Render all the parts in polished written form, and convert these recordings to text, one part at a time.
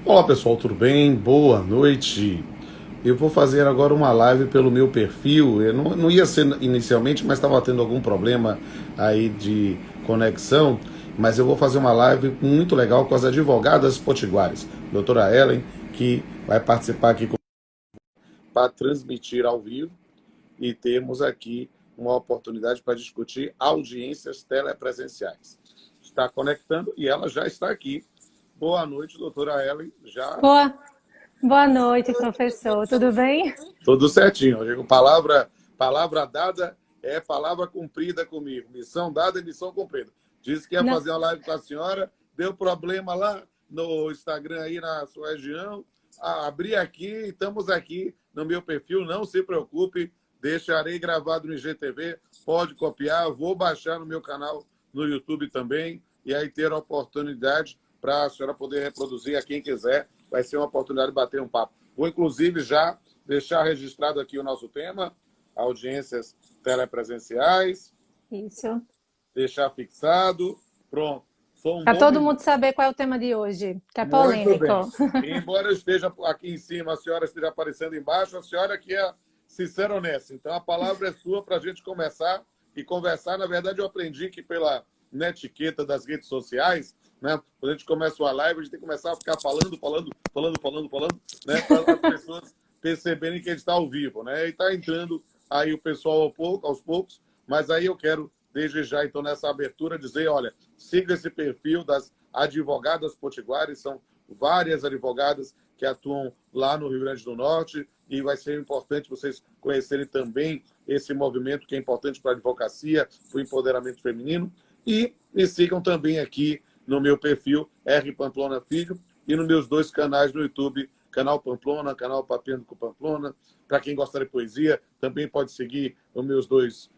Olá pessoal, tudo bem? Boa noite. Eu vou fazer agora uma live pelo meu perfil. Eu não ia ser inicialmente, mas estava tendo algum problema aí de conexão. Mas eu vou fazer uma live muito legal com as advogadas potiguares. Doutora Ellen, que vai participar aqui para transmitir ao vivo. E temos aqui uma oportunidade para discutir audiências telepresenciais. Está conectando e ela já está aqui. Boa noite, doutora Ellen. Já Boa, boa noite, professor. Tudo bem? tudo certinho. Eu digo, palavra dada é palavra cumprida comigo. Missão dada é missão cumprida. Disse que ia Não, fazer uma live com a senhora, deu problema lá no Instagram aí na sua região. Abri aqui, estamos aqui no meu perfil, não se preocupe, deixarei gravado no IGTV, pode copiar, vou baixar no meu canal no YouTube também, e aí ter a oportunidade para a senhora poder reproduzir a quem quiser. Vai ser uma oportunidade de bater um papo. Vou, inclusive, já deixar registrado aqui o nosso tema, audiências telepresenciais, isso. deixar fixado. Pronto. Sou um Para todo nome mundo saber qual é o tema de hoje, que é muito polêmico. bem. E embora eu esteja aqui em cima, a senhora esteja aparecendo embaixo, a senhora que é sincera e honesta. Então, a palavra é sua para a gente começar e conversar. Na verdade, eu aprendi que pela netiqueta das redes sociais, né, quando a gente começa uma live, a gente tem que começar a ficar falando, né, para as pessoas perceberem que a gente está ao vivo. Né? E está entrando aí o pessoal aos poucos, mas aí eu quero, desde já, então, nessa abertura, dizer, olha, siga esse perfil das advogadas potiguares, são várias advogadas que atuam lá no Rio Grande do Norte, e vai ser importante vocês conhecerem também esse movimento que é importante para a advocacia, para o empoderamento feminino. E me sigam também aqui no meu perfil, R. Pamplona Filho, e nos meus dois canais no YouTube, canal Pamplona, canal Papiando com Pamplona. Para quem gosta de poesia, também pode seguir os meus dois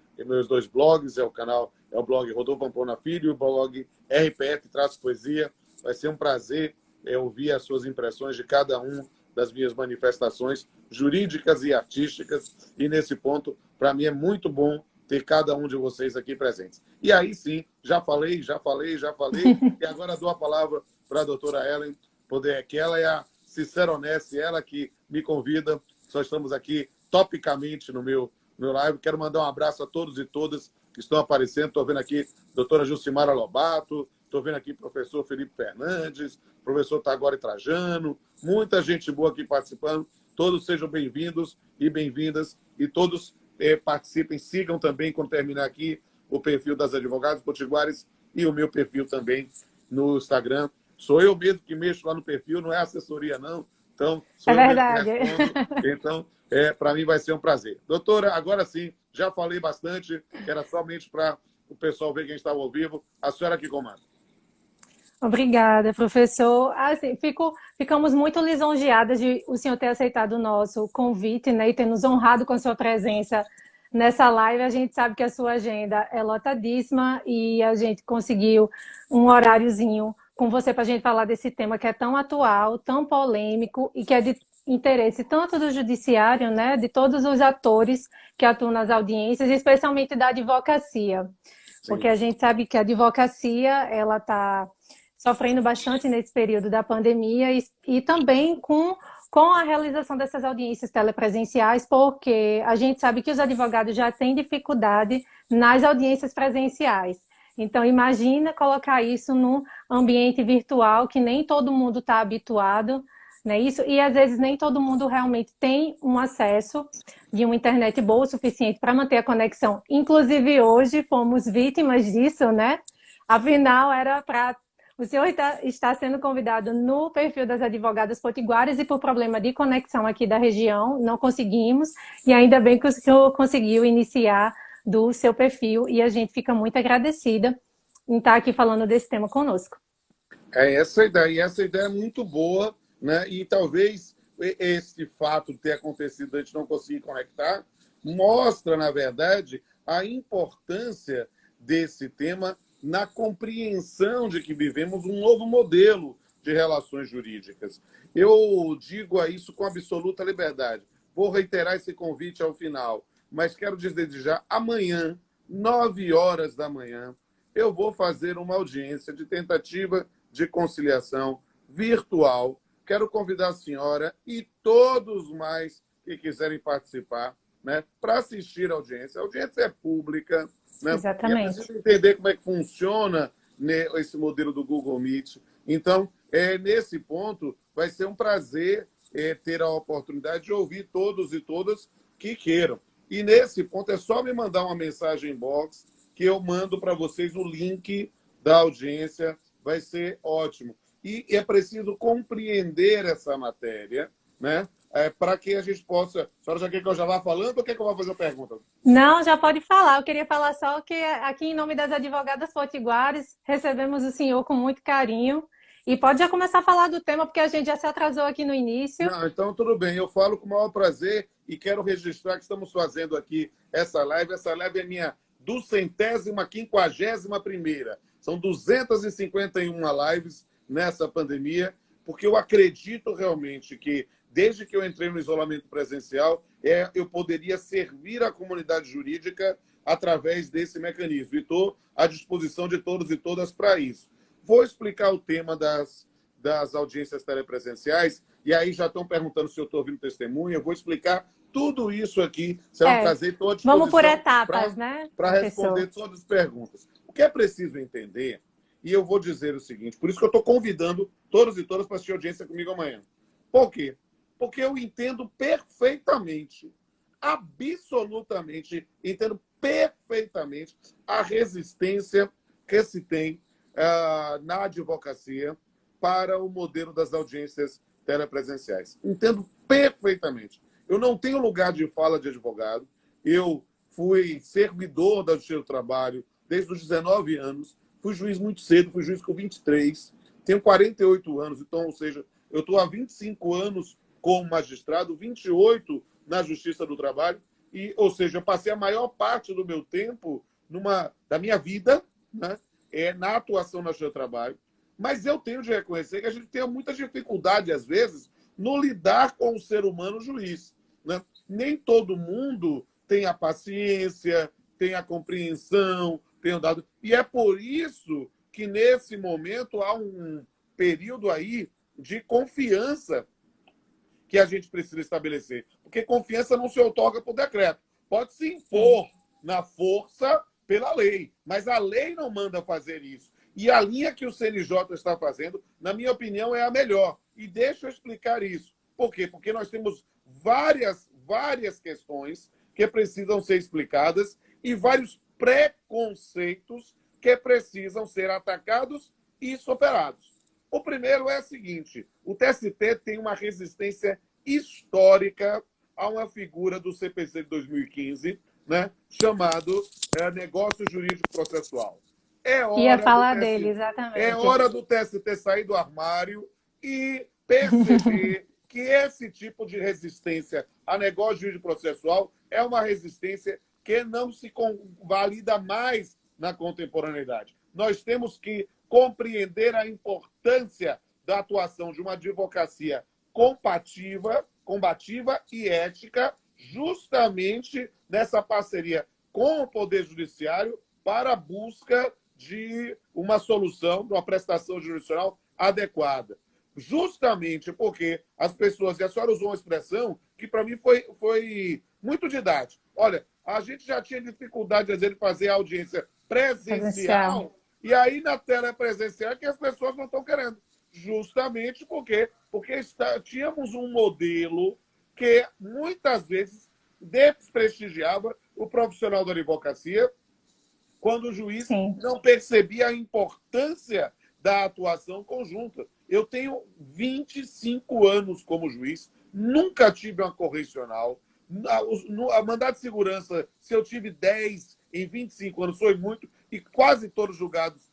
blogs, é o blog Rodolfo Pamplona Filho e o blog RPF Poesia. Vai ser um prazer ouvir as suas impressões de cada um das minhas manifestações jurídicas e artísticas. E nesse ponto, para mim é muito bom ter cada um de vocês aqui presentes. E aí sim, já falei, e agora dou a palavra para a doutora Ellen, que ela é a sincera honesta, ela que me convida. Só estamos aqui topicamente no meu live. Quero mandar um abraço a todos e todas que estão aparecendo. Estou vendo aqui a doutora Jucimara Lobato, estou vendo aqui o professor Felipe Fernandes, professor Tagore Trajano, muita gente boa aqui participando. Todos sejam bem-vindos e bem-vindas, e todos participem, sigam também, quando terminar aqui, o perfil das advogadas potiguares e o meu perfil também no Instagram. Sou eu mesmo que mexo lá no perfil, não é assessoria, não. Então, É sou eu mesmo que verdade. respondo. Então, para mim vai ser um prazer. Doutora, agora sim, já falei bastante, era somente para o pessoal ver quem estava ao vivo. A senhora que comanda. Obrigada, professor. Assim, ficamos muito lisonjeadas de o senhor ter aceitado o nosso convite, né, e ter nos honrado com a sua presença nessa live. A gente sabe que a sua agenda é lotadíssima e a gente conseguiu um horáriozinho com você para a gente falar desse tema que é tão atual, tão polêmico e que é de interesse tanto do judiciário, né, de todos os atores que atuam nas audiências, especialmente da advocacia, porque Sim. a gente sabe que a advocacia ela está sofrendo bastante nesse período da pandemia e também com a realização dessas audiências telepresenciais, porque a gente sabe que os advogados já têm dificuldade nas audiências presenciais. Então, imagina colocar isso num ambiente virtual que nem todo mundo está habituado, né? Isso, e às vezes nem todo mundo realmente tem um acesso de uma internet boa o suficiente para manter a conexão. Inclusive, hoje fomos vítimas disso, né? Afinal, era para o senhor está sendo convidado no perfil das advogadas potiguares e por problema de conexão aqui da região, não conseguimos. E ainda bem que o senhor conseguiu iniciar do seu perfil e a gente fica muito agradecida em estar aqui falando desse tema conosco. É essa a ideia, e essa ideia é muito boa, né? E talvez esse fato de ter acontecido, a gente não conseguir conectar, mostra, na verdade, a importância desse tema na compreensão de que vivemos um novo modelo de relações jurídicas. Eu digo a isso com absoluta liberdade. Vou reiterar esse convite ao final, mas quero dizer já, amanhã, 9 horas da manhã, eu vou fazer uma audiência de tentativa de conciliação virtual. quero convidar a senhora e todos mais que quiserem participar, né, para assistir a audiência. A audiência é pública, né, e é Exatamente. preciso entender como é que funciona, né, esse modelo do Google Meet. Então, nesse ponto, vai ser um prazer ter a oportunidade de ouvir todos e todas que queiram. E nesse ponto, é só me mandar uma mensagem inbox que eu mando para vocês o link da audiência. Vai ser ótimo. E é preciso compreender essa matéria, né? Para que a gente possa... A senhora já quer que eu já vá falando ou quer que eu vá fazer a pergunta? Não, já pode falar. Eu queria falar só que aqui, em nome das advogadas potiguares, recebemos o senhor com muito carinho. E pode já começar a falar do tema, porque a gente já se atrasou aqui no início. Não, então tudo bem. Eu falo com o maior prazer e quero registrar que estamos fazendo aqui essa live. Essa live é minha 251ª. São 251 lives nessa pandemia, porque eu acredito realmente que, desde que eu entrei no isolamento presencial, eu poderia servir a comunidade jurídica através desse mecanismo. E estou à disposição de todos e todas para isso. Vou explicar o tema das audiências telepresenciais, e aí já estão perguntando se eu estou ouvindo testemunha. Eu vou explicar tudo isso aqui. Será um prazer, estou à disposição. Vamos por etapas, né? Para responder todas as perguntas. O que é preciso entender, e eu vou dizer o seguinte, por isso que eu estou convidando todos e todas para assistir audiência comigo amanhã. Por quê? Porque eu entendo perfeitamente, absolutamente, entendo perfeitamente a resistência que se tem na advocacia para o modelo das audiências telepresenciais. Entendo perfeitamente. Eu não tenho lugar de fala de advogado. Eu fui servidor da Justiça do Trabalho desde os 19 anos. Fui juiz muito cedo, fui juiz com 23. Tenho 48 anos, então, ou seja, eu estou há 25 anos como magistrado, 28 na Justiça do Trabalho. E, ou seja, eu passei a maior parte do meu tempo da minha vida, né, na atuação na Justiça do Trabalho. Mas eu tenho de reconhecer que a gente tem muita dificuldade, às vezes, no lidar com o ser humano juiz, né? Nem todo mundo tem a paciência, tem a compreensão, tem o dado. E é por isso que, nesse momento, há um período aí de confiança que a gente precisa estabelecer. Porque confiança não se outorga por decreto. Pode se impor na força pela lei, mas a lei não manda fazer isso. E a linha que o CNJ está fazendo, na minha opinião, é a melhor. E deixa eu explicar isso. Por quê? Porque nós temos várias questões que precisam ser explicadas e vários preconceitos que precisam ser atacados e superados. O primeiro é o seguinte: o TST tem uma resistência histórica a uma figura do CPC de 2015, né, chamado negócio jurídico processual. Ia falar dele, exatamente. É hora do TST sair do armário e perceber que esse tipo de resistência a negócio jurídico processual é uma resistência que não se valida mais na contemporaneidade. Nós temos que compreender a importância da atuação de uma advocacia combativa e ética, justamente nessa parceria com o Poder Judiciário para a busca de uma solução, de uma prestação jurisdicional adequada. Justamente porque as pessoas, e a senhora usou uma expressão que para mim foi muito didática. Olha, a gente já tinha dificuldade, às vezes, de fazer a audiência presencial. E aí, na tela presencial, que as pessoas não estão querendo. Justamente porque tínhamos um modelo que, muitas vezes, desprestigiava o profissional da advocacia quando o juiz não percebia a importância da atuação conjunta. Eu tenho 25 anos como juiz, nunca tive uma correcional. A mandado de segurança, se eu tive 10 em 25 anos, foi muito, e quase todos julgados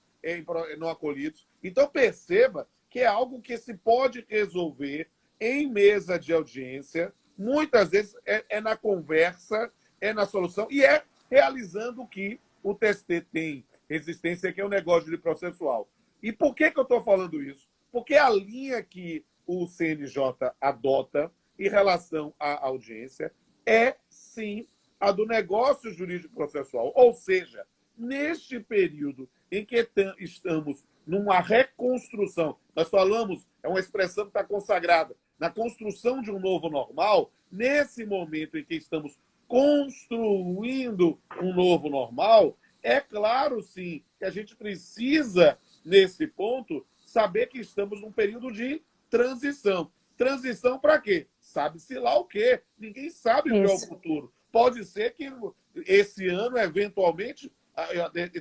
não acolhidos. Então, perceba que é algo que se pode resolver em mesa de audiência, muitas vezes é na conversa, é na solução, e é realizando o que o TST tem resistência, que é o negócio de processual. E por que eu estou falando isso? Porque a linha que o CNJ adota em relação à audiência é, sim, a do negócio jurídico processual. Ou seja, neste período em que estamos numa reconstrução, nós falamos, é uma expressão que está consagrada na construção de um novo normal. Nesse momento em que estamos construindo um novo normal, é claro, sim, que a gente precisa, nesse ponto, saber que estamos num período de transição. Transição para quê? Sabe-se lá o quê? Ninguém sabe o que é o futuro. Pode ser que esse ano, eventualmente,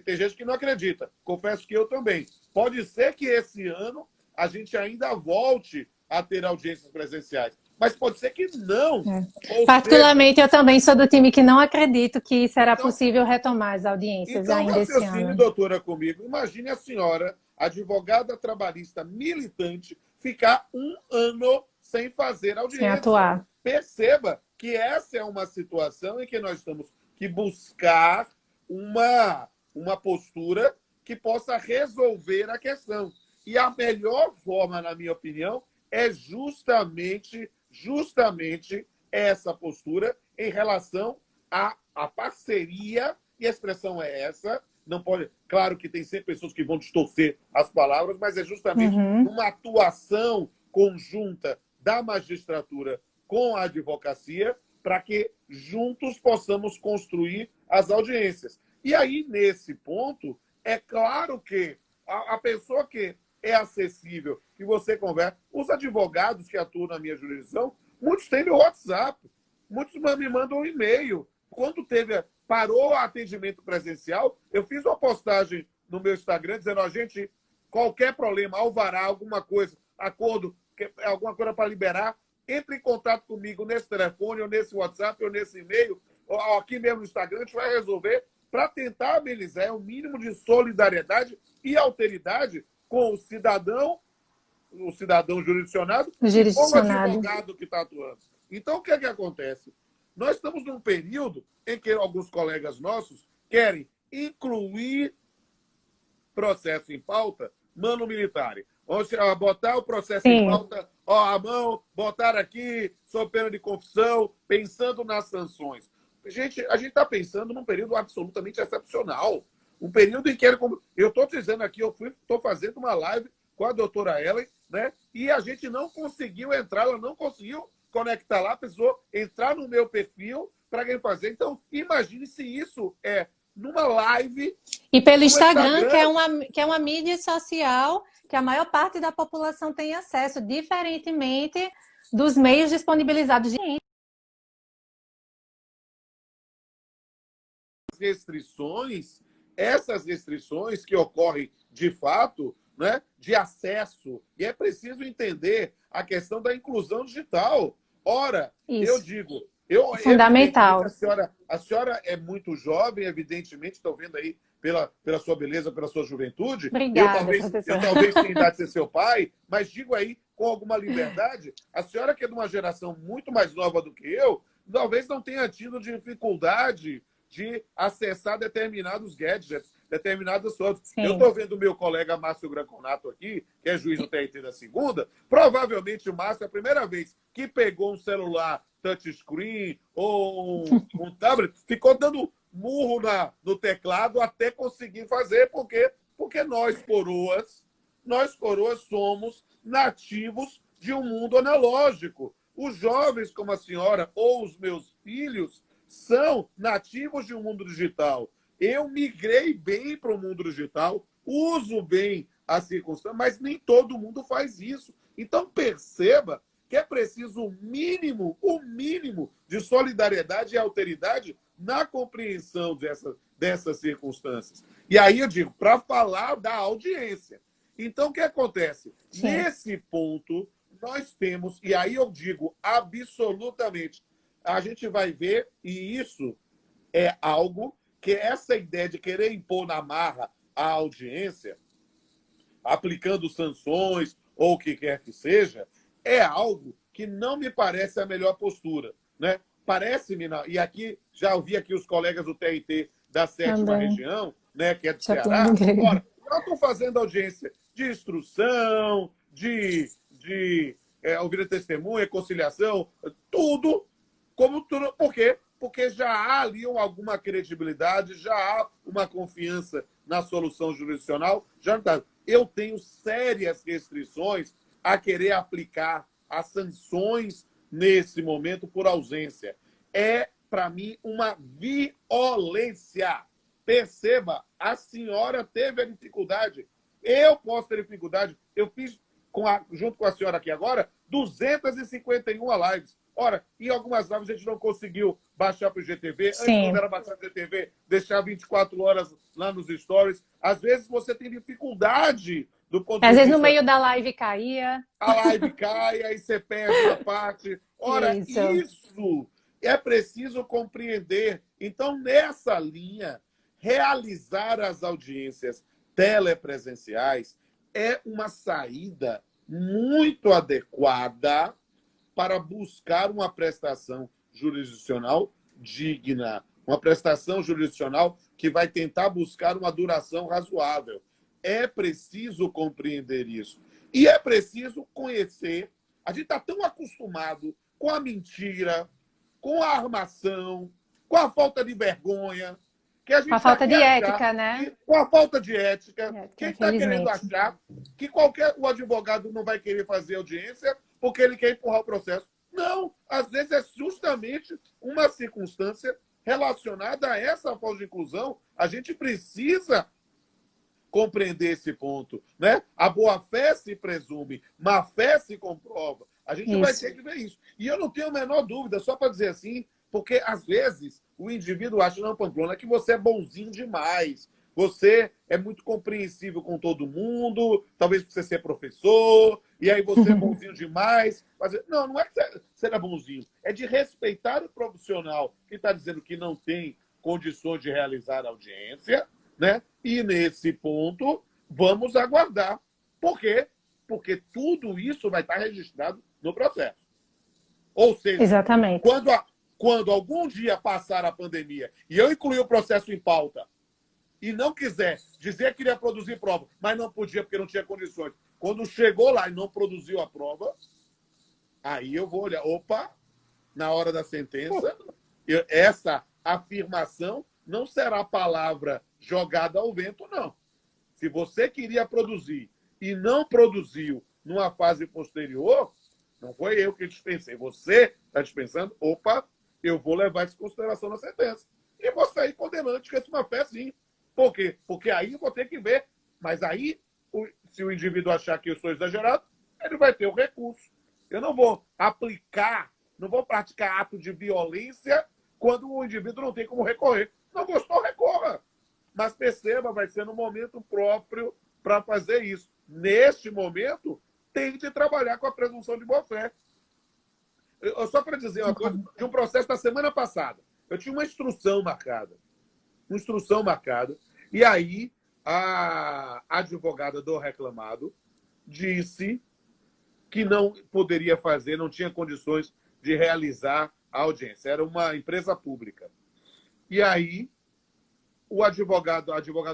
tem gente que não acredita. Confesso que eu também. Pode ser que esse ano a gente ainda volte a ter audiências presenciais. Mas pode ser que não. Particularmente, eu também sou do time que não acredito que será possível retomar as audiências ainda esse ano. Doutora, comigo. Imagine a senhora, advogada trabalhista militante, ficar um ano sem fazer audiência. Sem atuar. Perceba que essa é uma situação em que nós temos que buscar uma postura que possa resolver a questão. E a melhor forma, na minha opinião, é justamente essa postura em relação à parceria, e a expressão é essa, não pode, claro que tem sempre pessoas que vão distorcer as palavras, mas é justamente uma atuação conjunta da magistratura com a advocacia para que juntos possamos construir as audiências. E aí, nesse ponto, é claro que a pessoa que é acessível, que você conversa, os advogados que atuam na minha jurisdição, muitos têm meu WhatsApp, muitos me mandam um e-mail. Quando parou o atendimento presencial, eu fiz uma postagem no meu Instagram dizendo, ó, gente, qualquer problema, alvará, alguma coisa, acordo, alguma coisa para liberar, entre em contato comigo nesse telefone, ou nesse WhatsApp, ou nesse e-mail, ou aqui mesmo no Instagram, a gente vai resolver para tentar amenizar o mínimo de solidariedade e alteridade com o cidadão jurisdicionado e com o advogado que está atuando. Então, o que é que acontece? Nós estamos num período em que alguns colegas nossos querem incluir processo em pauta, mano militar. Vamos botar o processo em pauta, a mão, botar aqui, sob pena de confissão, pensando nas sanções. Gente, a gente está pensando num período absolutamente excepcional. Um período em que eu estou dizendo aqui, eu estou fazendo uma live com a doutora Ellen, né? E a gente não conseguiu entrar, ela não conseguiu conectar lá, precisou entrar no meu perfil para alguém fazer. Então, imagine se isso é numa live. E pelo Instagram, que é uma mídia social que a maior parte da população tem acesso, diferentemente dos meios disponibilizados de essas restrições que ocorrem de fato, né, de acesso. E é preciso entender a questão da inclusão digital. Ora, isso. Eu digo, fundamental. A senhora é muito jovem, evidentemente, estou vendo aí pela sua beleza, pela sua juventude. Obrigada, eu talvez tenha idade de ser seu pai, mas digo aí com alguma liberdade, a senhora que é de uma geração muito mais nova do que eu, talvez não tenha tido dificuldade de acessar determinados gadgets, determinadas coisas. Eu estou vendo o meu colega Márcio Granconato aqui, que é juiz do TRT da segunda. Provavelmente o Márcio, a primeira vez que pegou um celular touchscreen ou um tablet, ficou dando murro no teclado até conseguir fazer. Por quê? Porque nós coroas somos nativos de um mundo analógico. Os jovens como a senhora ou os meus filhos são nativos de um mundo digital. Eu migrei bem para o mundo digital, uso bem as circunstâncias, mas nem todo mundo faz isso. Então, perceba que é preciso o mínimo de solidariedade e alteridade na compreensão dessas circunstâncias. E aí eu digo, para falar da audiência. Então, o que acontece? Nesse ponto, nós temos, e aí eu digo absolutamente, a gente vai ver, e isso é algo que essa ideia de querer impor na marra a audiência, aplicando sanções ou o que quer que seja, é algo que não me parece a melhor postura, né? Parece-me, e aqui já ouvi aqui os colegas do TRT da 7ª região, né, que é do Ceará. Ora, eu estou fazendo audiência de instrução, de ouvir testemunha, conciliação, tudo. Por quê? Porque já há ali alguma credibilidade, já há uma confiança na solução jurisdicional. Eu tenho sérias restrições a querer aplicar as sanções nesse momento por ausência. É, para mim, uma violência. Perceba, a senhora teve a dificuldade. Eu posso ter dificuldade. Eu fiz, junto com a senhora aqui agora, 251 lives. Ora, em algumas lives a gente não conseguiu baixar para o GTV. Sim. Antes não era baixar para o GTV, deixar 24 horas lá nos stories. Às vezes você tem dificuldade do ponto de Às vista... vezes no meio da live caía. A live cai, aí você perde uma parte. Ora, isso é preciso compreender. Então, nessa linha, realizar as audiências telepresenciais é uma saída muito adequada para buscar uma prestação jurisdicional digna, uma prestação jurisdicional que vai tentar buscar uma duração razoável. É preciso compreender isso. E é preciso conhecer. A gente está tão acostumado com a mentira, com a armação, com a falta de vergonha, que a gente com a falta de ética, né? Com a falta de ética. Quem está querendo achar que o advogado não vai querer fazer audiência porque ele quer empurrar o processo. Não, às vezes é justamente uma circunstância relacionada a essa falta de inclusão. A gente precisa compreender esse ponto, né? A boa-fé se presume, má-fé se comprova. A gente vai ter que ver isso. E eu não tenho a menor dúvida, só para dizer assim, porque às vezes o indivíduo acha, não, Pamplona, que você é bonzinho demais, você é muito compreensível com todo mundo, talvez por você ser professor, e aí você é bonzinho demais. Mas, não é que você seja bonzinho, é de respeitar o profissional que está dizendo que não tem condições de realizar a audiência, né? E nesse ponto, vamos aguardar. Por quê? Porque tudo isso vai estar registrado no processo. Ou seja, exatamente. Quando algum dia passar a pandemia e eu incluir o processo em pauta e não quiser dizer que queria produzir prova, mas não podia porque não tinha condições, quando chegou lá e não produziu a prova, aí eu vou olhar, opa, na hora da sentença, essa afirmação não será palavra jogada ao vento, não. Se você queria produzir e não produziu numa fase posterior, não foi eu que dispensei. Você está dispensando, opa, eu vou levar isso em consideração na sentença. E vou sair condenante que é uma fé, sim. Por quê? Porque aí eu vou ter que ver. Mas aí, se o indivíduo achar que eu sou exagerado, ele vai ter o recurso. Eu não vou aplicar, não vou praticar ato de violência quando o indivíduo não tem como recorrer. Não gostou, recorra. Mas perceba, vai ser no momento próprio para fazer isso. Neste momento, tem de trabalhar com a presunção de boa-fé. Só para dizer uma coisa, de um processo da semana passada. Eu tinha uma instrução marcada. E aí, a advogada do reclamado disse que não poderia fazer, não tinha condições de realizar a audiência. Era uma empresa pública. E aí, o advogado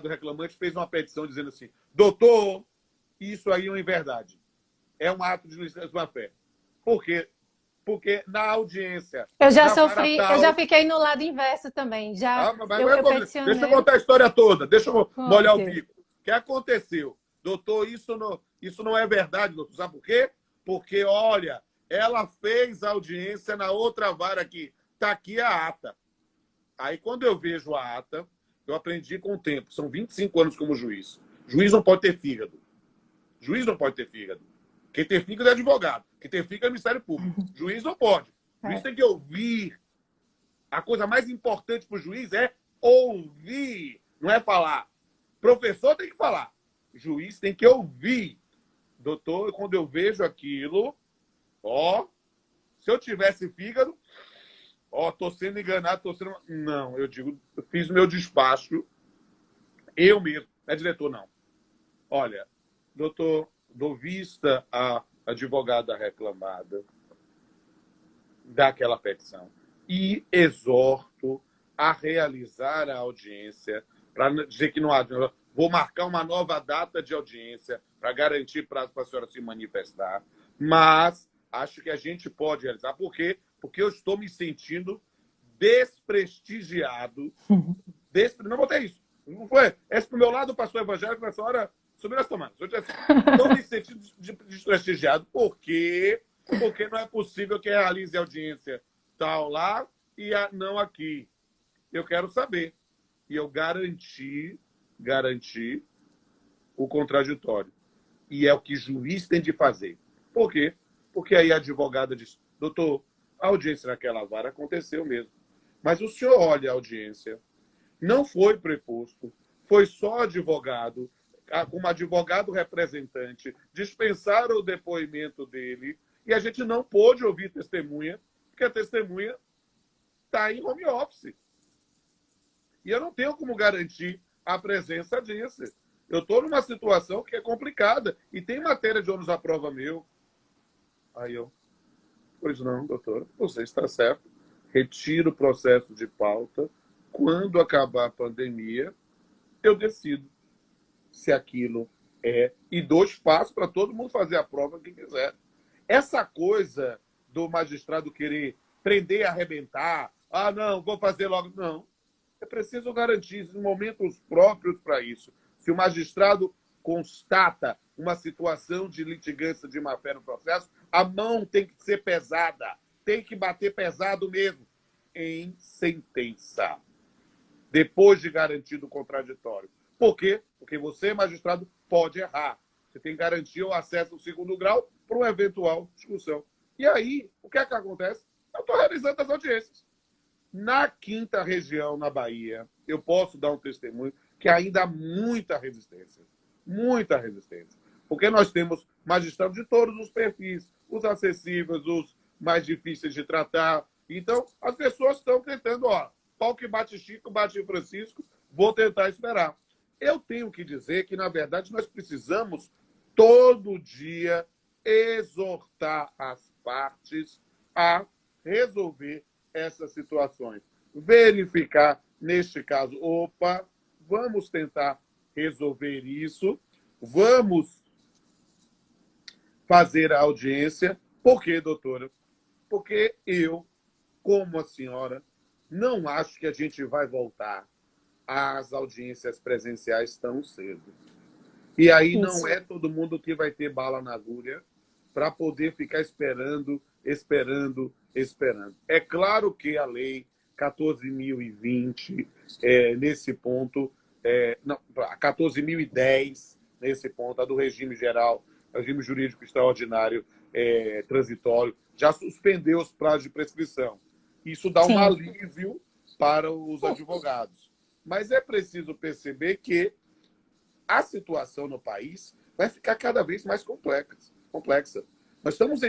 reclamante fez uma petição dizendo assim, doutor, isso aí não é verdade. É um ato de licença de má-fé. Por quê? Porque na audiência... Eu já sofri, eu já fiquei no lado inverso também. Eu peticionei. Deixa eu contar a história toda, deixa eu molhar o bico. O que aconteceu? Doutor, isso não é verdade, doutor. Sabe por quê? Porque, olha, ela fez a audiência na outra vara aqui. Está aqui a ata. Aí, quando eu vejo a ata, eu aprendi com o tempo. São 25 anos como juiz. Juiz não pode ter fígado. Quem tem fígado é advogado. Quem tem fígado é Ministério Público. Juiz não pode. O juiz tem que ouvir. A coisa mais importante para o juiz é ouvir. Não é falar. Professor tem que falar. Juiz tem que ouvir. Doutor, quando eu vejo aquilo, se eu tivesse fígado, estou sendo enganado, Não, eu fiz o meu despacho, eu mesmo, não é diretor, não. Olha, doutor, dou vista à advogada reclamada daquela petição e exorto a realizar a audiência, para dizer que não há... Vou marcar uma nova data de audiência para garantir prazo para a senhora se manifestar, mas acho que a gente pode realizar. Por quê? Porque eu estou me sentindo desprestigiado. Não botei isso. Não foi. Esse pro meu lado, o pastor evangélico, a senhora subiram as tomadas. Estou me sentindo desprestigiado porque não é possível que realize audiência tal lá e não aqui. Eu quero saber. E eu garanti o contraditório. E é o que juiz tem de fazer. Por quê? Porque aí a advogada diz, doutor, a audiência naquela vara aconteceu mesmo. Mas o senhor olha a audiência, não foi preposto, foi só advogado, como advogado representante, dispensaram o depoimento dele e a gente não pôde ouvir testemunha, porque a testemunha está em home office. E eu não tenho como garantir a presença disso. Eu estou numa situação que é complicada e tem matéria de ônus à prova meu. Aí eu, pois não, doutor, você está certo. Retiro o processo de pauta. Quando acabar a pandemia, eu decido se aquilo é. E dou espaço para todo mundo fazer a prova quem quiser. Essa coisa do magistrado querer prender e arrebentar, não, vou fazer logo. Não. É preciso garantir momentos próprios para isso. Se o magistrado constata uma situação de litigância de má-fé no processo, a mão tem que ser pesada, tem que bater pesado mesmo, em sentença, depois de garantido o contraditório. Por quê? Porque você, magistrado, pode errar. Você tem que garantir o acesso ao segundo grau para uma eventual discussão. E aí, o que é que acontece? Eu estou realizando as audiências. Na quinta região, na Bahia, eu posso dar um testemunho que ainda há muita resistência. Muita resistência. Porque nós temos magistrados de todos os perfis, os acessíveis, os mais difíceis de tratar. Então, as pessoas estão tentando, pau que bate Chico, bate Francisco, vou tentar esperar. Eu tenho que dizer que, na verdade, nós precisamos todo dia exortar as partes a resolver essas situações. Verificar, neste caso, vamos tentar resolver isso, vamos fazer a audiência. Por quê, doutora? Porque eu, como a senhora, não acho que a gente vai voltar às audiências presenciais tão cedo. E aí não é todo mundo que vai ter bala na agulha para poder ficar esperando. É claro que a lei 14.020, nesse ponto, 14.010, nesse ponto, a do regime geral, regime jurídico extraordinário transitório, já suspendeu os prazos de prescrição. Isso dá um alívio para os advogados. Mas é preciso perceber que a situação no país vai ficar cada vez mais complexa. Nós estamos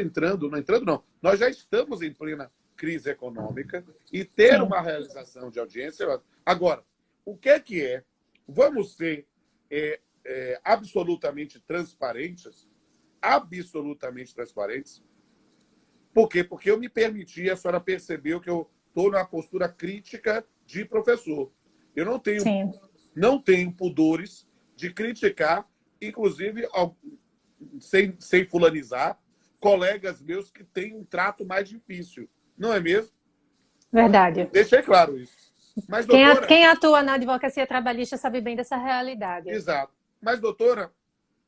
nós já estamos em plena crise econômica e ter uma realização de audiência. Agora, o que é? Vamos ser absolutamente transparentes? Absolutamente transparentes. Por quê? Porque eu me permiti, a senhora percebeu que eu estou numa postura crítica de professor. Eu não tenho pudores de criticar, inclusive, sem fulanizar, colegas meus que têm um trato mais difícil. Não é mesmo? Verdade. Deixei claro isso. Mas, doutora, quem atua na advocacia trabalhista sabe bem dessa realidade. Exato. Mas, doutora,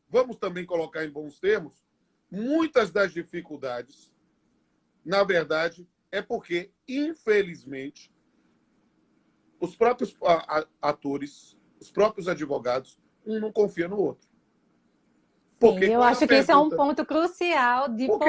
vamos também colocar em bons termos, muitas das dificuldades, na verdade, é porque, infelizmente, os próprios atores, os próprios advogados, um não confia no outro. Eu acho que esse é um ponto crucial de por que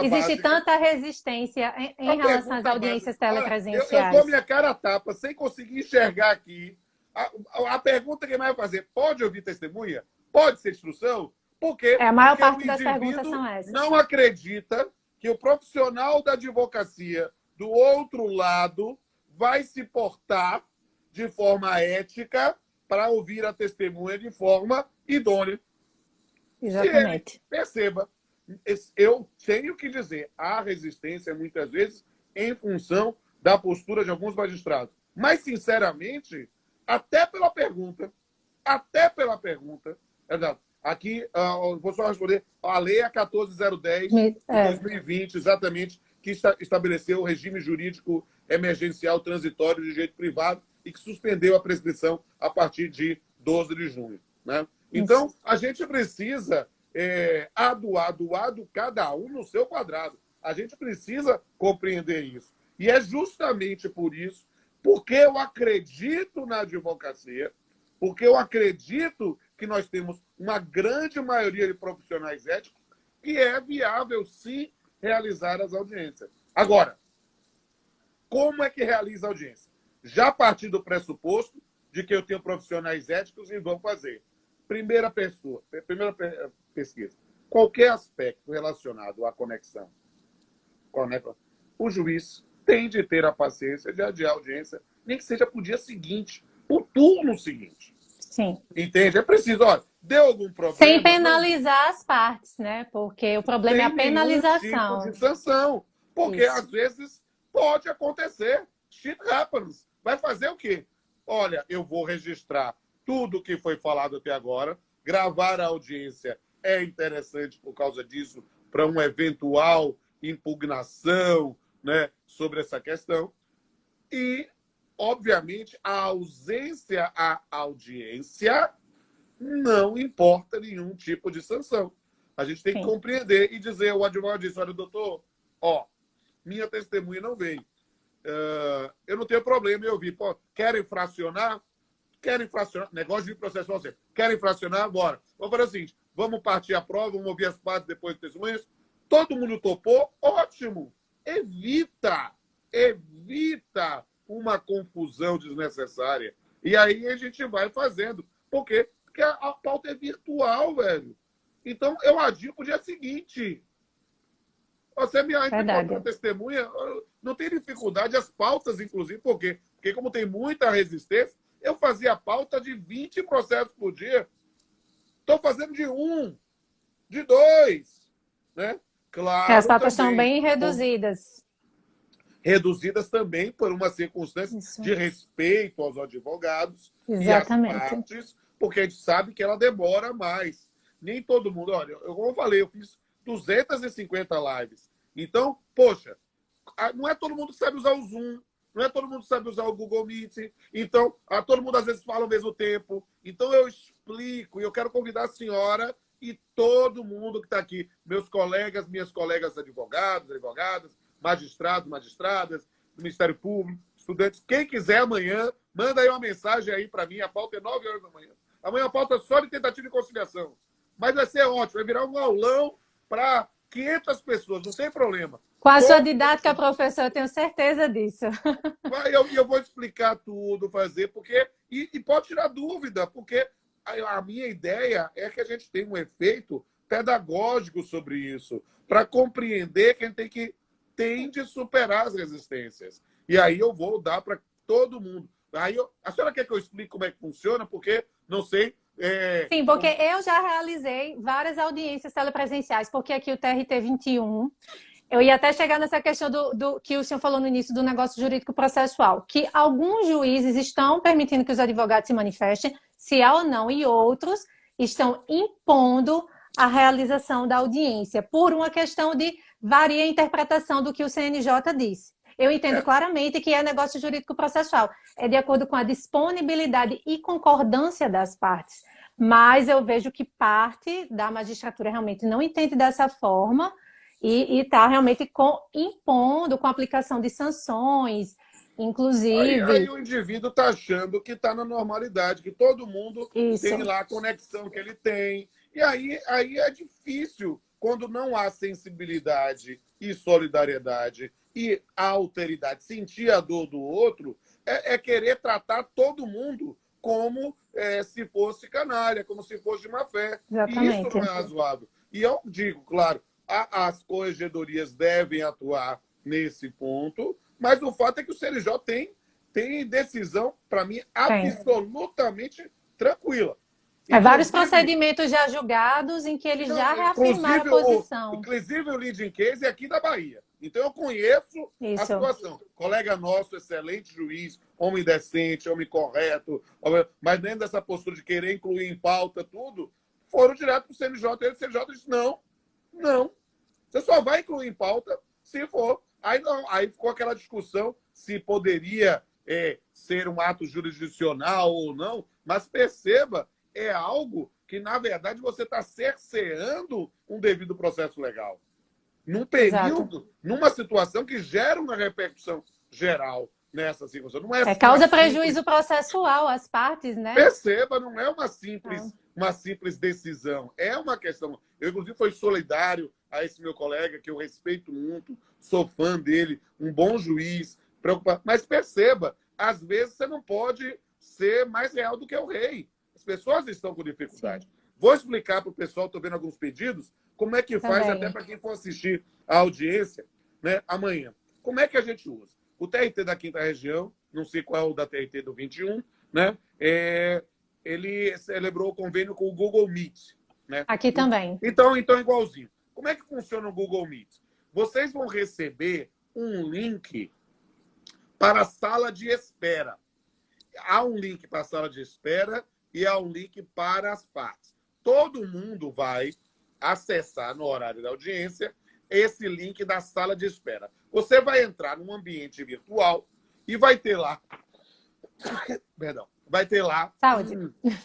existe tanta resistência em relação às audiências telepresenciais. Eu dou minha cara a tapa, sem conseguir enxergar aqui. A pergunta que mais vai fazer, pode ouvir testemunha? Pode ser instrução? Por quê? A maior parte das perguntas são essas. Não acredita que o profissional da advocacia do outro lado vai se portar de forma ética para ouvir a testemunha de forma idônea. Exatamente. Perceba, eu tenho que dizer, há resistência muitas vezes em função da postura de alguns magistrados. Mas, sinceramente, até pela pergunta, aqui, vou só responder, a lei é 14.010 de 2020, exatamente, que estabeleceu o regime jurídico emergencial transitório de direito privado e que suspendeu a prescrição a partir de 12 de junho. Né? Então, a gente precisa aduado, cada um no seu quadrado. A gente precisa compreender isso. E é justamente por isso, porque eu acredito na advocacia, porque eu acredito que nós temos uma grande maioria de profissionais éticos que é viável, sim, realizar as audiências. Agora, como é que realiza a audiência? Já a partir do pressuposto de que eu tenho profissionais éticos e vão fazer. Primeira pesquisa. Qualquer aspecto relacionado à conexão, o juiz tem de ter a paciência de adiar a audiência, nem que seja para o dia seguinte, o turno seguinte. Sim. Entende? É preciso, olha, deu algum problema... Sem penalizar as partes, né? Porque o problema é a penalização. Tipo de sanção. Porque, às vezes, pode acontecer. Shit happens. Vai fazer o quê? Olha, eu vou registrar tudo o que foi falado até agora, gravar a audiência é interessante por causa disso, para uma eventual impugnação, né, sobre essa questão. E, obviamente, a ausência à audiência não importa nenhum tipo de sanção. A gente tem que compreender e dizer, o advogado disse, olha, doutor, minha testemunha não veio. Eu não tenho problema em ouvir. Pô, querem fracionar? Querem fracionar? Negócio de processo você. Querem fracionar? Bora. Vamos fazer o seguinte, vamos partir a prova, vamos ouvir as partes depois de testemunhas. Todo mundo topou? Ótimo. Evita uma confusão desnecessária. E aí a gente vai fazendo. Por quê? Porque a pauta é virtual, velho. Então, eu adio pro dia seguinte. Você me encontra a testemunha, não tem dificuldade, as pautas, inclusive, por quê? Porque como tem muita resistência, eu fazia pauta de 20 processos por dia. Estou fazendo de 1, de 2. Né? Claro. As pautas estão bem reduzidas. Reduzidas também por uma circunstância de respeito aos advogados e às partes, porque a gente sabe que ela demora mais. Nem todo mundo... Olha, como eu falei, eu fiz 250 lives. Então, poxa, não é todo mundo que sabe usar o Zoom, não é todo mundo que sabe usar o Google Meet. Então, todo mundo às vezes fala ao mesmo tempo. Então, eu explico e eu quero convidar a senhora e todo mundo que está aqui, meus colegas, minhas colegas advogados, advogadas, magistrados, magistradas, do Ministério Público, estudantes, quem quiser amanhã, manda aí uma mensagem aí para mim, a pauta é 9 horas da manhã. Amanhã a pauta é só de tentativa de conciliação. Mas vai ser ótimo, vai virar um aulão para 500 pessoas, não tem problema. Com a sua didática, professor, eu tenho certeza disso. Eu vou explicar tudo, fazer, porque... E pode tirar dúvida, porque a minha ideia é que a gente tenha um efeito pedagógico sobre isso, para compreender que a gente tem de superar as resistências. E aí eu vou dar para todo mundo. A senhora quer que eu explique como é que funciona? Porque, não sei... Sim, porque eu já realizei várias audiências telepresenciais, porque aqui o TRT 21, eu ia até chegar nessa questão do que o senhor falou no início do negócio jurídico processual, que alguns juízes estão permitindo que os advogados se manifestem, se há ou não, e outros estão impondo a realização da audiência, por uma questão de varia a interpretação do que o CNJ disse. Eu entendo claramente que é negócio jurídico processual. É de acordo com a disponibilidade e concordância das partes. Mas eu vejo que parte da magistratura realmente não entende dessa forma e está realmente impondo com a aplicação de sanções, inclusive... Aí o indivíduo está achando que está na normalidade, que todo mundo tem lá a conexão que ele tem. E aí é difícil, quando não há sensibilidade e solidariedade e a alteridade, sentir a dor do outro, é querer tratar todo mundo como se fosse canalha, como se fosse de má fé. Exatamente. E isso não é razoável. E eu digo, claro, as corregedorias devem atuar nesse ponto, mas o fato é que o CNJ tem decisão, para mim, absolutamente tranquila. Vários procedimentos já julgados em que eles já reafirmaram a posição. Inclusive o leading case é aqui da Bahia. Então eu conheço a situação. Colega nosso, excelente juiz, homem decente, homem correto, mas dentro dessa postura de querer incluir em pauta tudo, foram direto para o CNJ. E o CNJ disse, não. Você só vai incluir em pauta se for. Aí ficou aquela discussão se poderia ser um ato jurisdicional ou não, mas perceba é algo que, na verdade, você está cerceando um devido processo legal. Num período, Exato. numa situação que gera uma repercussão geral nessa circunstância. Não é Causa simples. prejuízo processual às partes, né? Perceba, não é uma simples decisão. É uma questão. Eu, inclusive, fui solidário a esse meu colega, que eu respeito muito, sou fã dele, um bom juiz, preocupado. Mas perceba, às vezes você não pode ser mais real do que o rei. As pessoas estão com dificuldade. Sim. Vou explicar para o pessoal, estou vendo alguns pedidos, como é que faz, até para quem for assistir a audiência, né, amanhã. Como é que a gente usa? O TRT da 5ª Região, não sei qual é o da TRT do 21, né? Ele celebrou o convênio com o Google Meet. Né? Aqui também. Então, igualzinho. Como é que funciona o Google Meet? Vocês vão receber um link para a sala de espera. Há um link para a sala de espera e há um link para as partes. Todo mundo vai acessar no horário da audiência esse link da sala de espera. Você vai entrar num ambiente virtual e vai ter lá... Perdão. Vai ter lá... Saúde.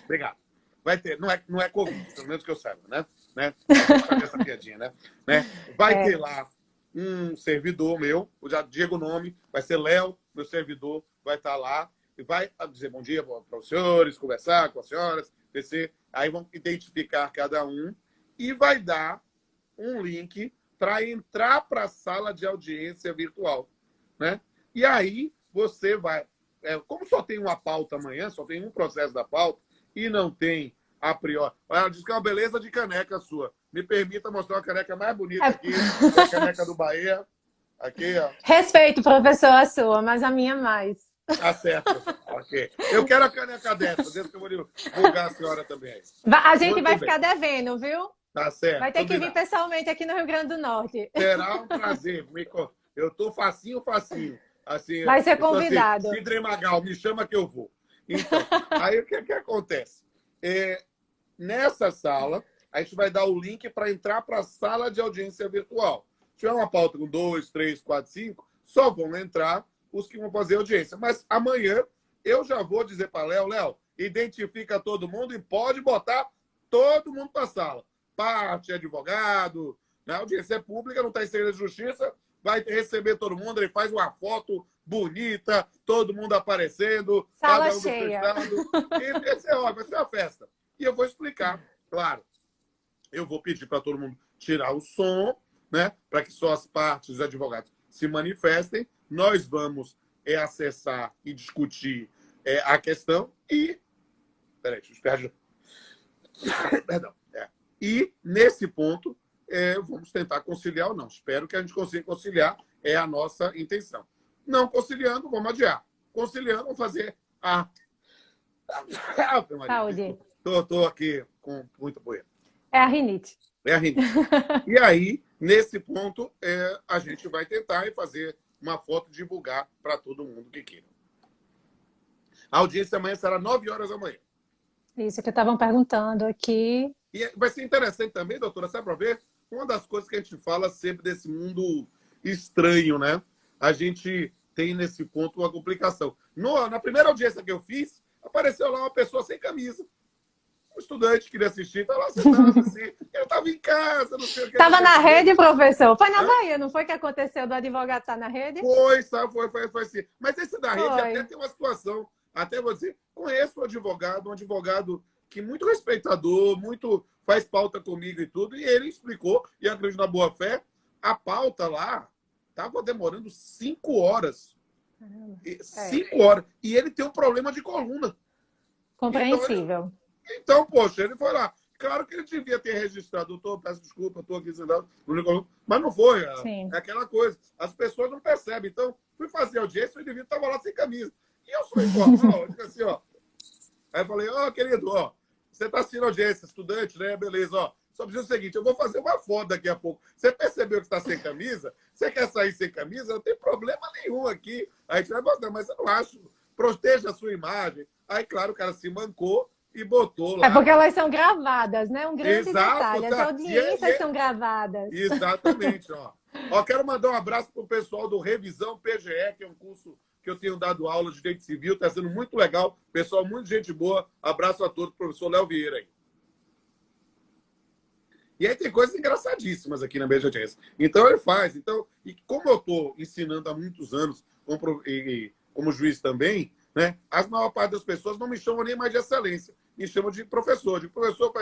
Obrigado. Vai ter... Não é Covid, pelo menos que eu saiba, né? Essa piadinha, né? Vai ter lá um servidor meu, eu já digo o nome, vai ser Léo, meu servidor, vai estar lá e vai dizer bom dia para os senhores, conversar com as senhoras, descer, aí vão identificar cada um e vai dar um link para entrar para a sala de audiência virtual, né? E aí você vai... como só tem uma pauta amanhã, só tem um processo da pauta e não tem a priori... Ela diz que é uma beleza de caneca sua. Me permita mostrar a caneca mais bonita aqui, a caneca do Bahia. Aqui, ó. Respeito, professor, a sua, mas a minha mais. Tá certo. Ok. Eu quero a caneca dessa que eu vou divulgar a senhora também. A gente vai ficar devendo, viu? Tá certo. Vai ter que vir pessoalmente aqui no Rio Grande do Norte. Será um prazer. Eu tô facinho. Assim, vai ser convidado. Assim, Sidney Magal, me chama que eu vou. Então, aí o que acontece? Nessa sala, a gente vai dar o link para entrar para a sala de audiência virtual. Se tiver uma pauta com 2, 3, 4, 5, só vão entrar os que vão fazer audiência. Mas amanhã eu já vou dizer para Léo, identifica todo mundo e pode botar todo mundo para a sala. Parte, advogado, na audiência pública, não está em segredo de justiça, vai receber todo mundo, ele faz uma foto bonita, todo mundo aparecendo, sala cada um cheia. E vai ser uma festa. E eu vou explicar, claro. Eu vou pedir para todo mundo tirar o som, né, para que só as partes, os advogados, se manifestem. Nós vamos acessar e discutir a questão e... Peraí, deixa eu esperar. Perdão. E, nesse ponto, vamos tentar conciliar ou não. Espero que a gente consiga conciliar, é a nossa intenção. Não conciliando, vamos adiar. Conciliando, vamos fazer a... Saúde. Estou aqui com muita poeira. É a rinite. É a rinite. E aí, nesse ponto, a gente vai tentar fazer uma foto e divulgar para todo mundo que queira. A audiência amanhã será 9 horas da manhã. Isso que estavam perguntando aqui. E vai ser interessante também, doutora, sabe para ver? Uma das coisas que a gente fala sempre desse mundo estranho, né? A gente tem nesse ponto uma complicação. Na primeira audiência que eu fiz, apareceu lá uma pessoa sem camisa. Um estudante queria assistir, estava lá sentado assim. Eu estava em casa, não sei o que. Estava na rede, professor? Foi na Bahia, não foi que aconteceu do advogado estar na rede? Foi assim. Mas esse da rede até tem uma situação. Até você conheço um advogado que muito respeitador, muito faz pauta comigo e tudo, e ele explicou, e acredito na boa fé, a pauta lá estava demorando 5 horas. 5 horas. E ele tem um problema de coluna. Compreensível. Então, poxa, ele foi lá. Claro que ele devia ter registrado. Doutor, peço desculpa, estou aqui sentado, mas não foi. É aquela coisa. As pessoas não percebem. Então, fui fazer audiência e o indivíduo estava lá sem camisa. E eu sou informal, eu digo assim, ó. Aí eu falei, querido, você está assistindo audiência, estudante, né? Beleza, Só precisa o seguinte, eu vou fazer uma foto daqui a pouco. Você percebeu que está sem camisa? Você quer sair sem camisa? Não tem problema nenhum aqui. Aí a gente vai botar, mas eu não acho. Proteja a sua imagem. Aí, claro, o cara se mancou e botou lá. É porque elas são gravadas, né? Um grande Exato, detalhe. As audiências são gravadas. Exatamente, Quero mandar um abraço para o pessoal do Revisão PGE, que é um curso que eu tenho dado aula de direito civil, está sendo muito legal. Pessoal, muito gente boa. Abraço a todos, professor Léo Vieira aí. E aí tem coisas engraçadíssimas aqui na BGTS. Então ele faz. Então, e como eu estou ensinando há muitos anos, como juiz também, né, a maior parte das pessoas não me chamam nem mais de excelência, me chamam de professor. De professor,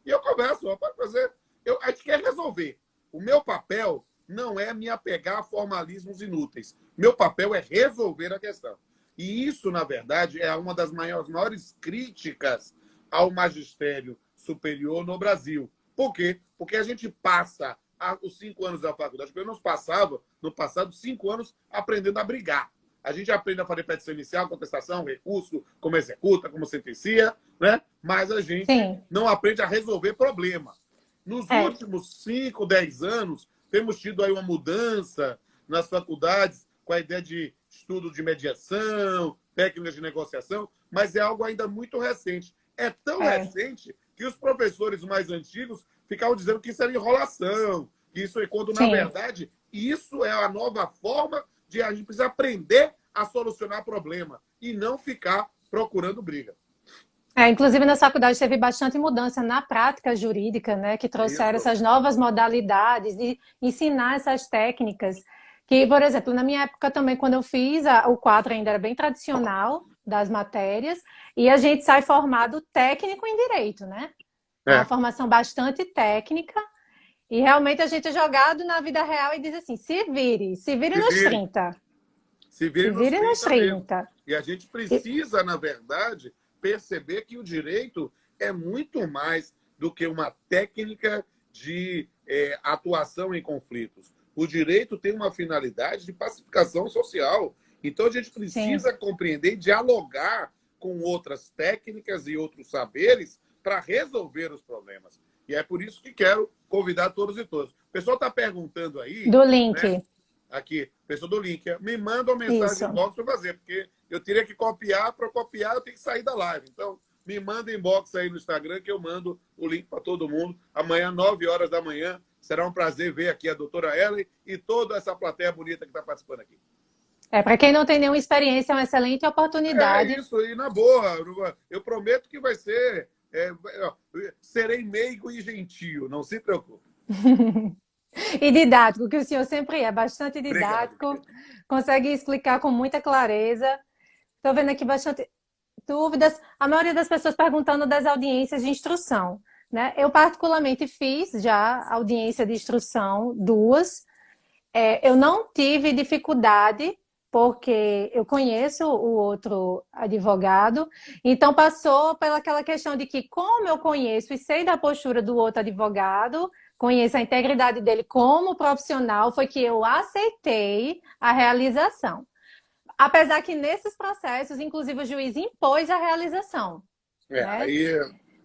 e eu converso, pode fazer. A gente quer resolver. O meu papel não é me apegar a formalismos inúteis. Meu papel é resolver a questão. E isso, na verdade, é uma das maiores críticas ao magistério superior no Brasil. Por quê? Porque a gente passa os 5 anos da faculdade, pelo menos passava, no passado, 5 anos aprendendo a brigar. A gente aprende a fazer petição inicial, contestação, recurso, como executa, como sentencia, né? Mas a gente não aprende a resolver problema. Nos últimos 5, 10 anos, temos tido aí uma mudança nas faculdades com a ideia de estudo de mediação, técnicas de negociação, mas é algo ainda muito recente. É tão recente que os professores mais antigos ficavam dizendo que isso era enrolação, que isso é quando, na verdade, isso é a nova forma de a gente precisar aprender a solucionar problema e não ficar procurando briga. Inclusive, na faculdade teve bastante mudança na prática jurídica, né, que trouxeram essas novas modalidades de ensinar essas técnicas. Que, por exemplo, na minha época também, quando eu fiz, o quadro ainda era bem tradicional das matérias, e a gente sai formado técnico em direito, né? Uma formação bastante técnica, e realmente a gente é jogado na vida real e diz assim, se vire nos 30. Se vire nos 30. E a gente precisa, na verdade, perceber que o direito é muito mais do que uma técnica de atuação em conflitos. O direito tem uma finalidade de pacificação social. Então, a gente precisa compreender e dialogar com outras técnicas e outros saberes para resolver os problemas. E é por isso que quero convidar todos e todas. O pessoal está perguntando aí... Do link. Né? Aqui, pessoal do link. Me manda uma mensagem inbox para fazer, porque eu teria que copiar. Para copiar, eu tenho que sair da live. Então, me manda inbox aí no Instagram que eu mando o link para todo mundo. Amanhã, 9 horas da manhã, será um prazer ver aqui a doutora Ellen e toda essa plateia bonita que está participando aqui. Para quem não tem nenhuma experiência, é uma excelente oportunidade. É isso, e na boa. Eu prometo que vai ser... serei meigo e gentil, não se preocupe. E didático, que o senhor sempre é bastante didático. Obrigado. Consegue explicar com muita clareza. Estou vendo aqui bastante dúvidas. A maioria das pessoas perguntando das audiências de instrução, né? Eu particularmente fiz já audiência de instrução, 2. Eu não tive dificuldade, porque eu conheço o outro advogado, então passou pelaquela questão de que, como eu conheço e sei da postura do outro advogado, conheço a integridade dele como profissional, foi que eu aceitei a realização. Apesar que nesses processos, inclusive, o juiz impôs a realização. Né?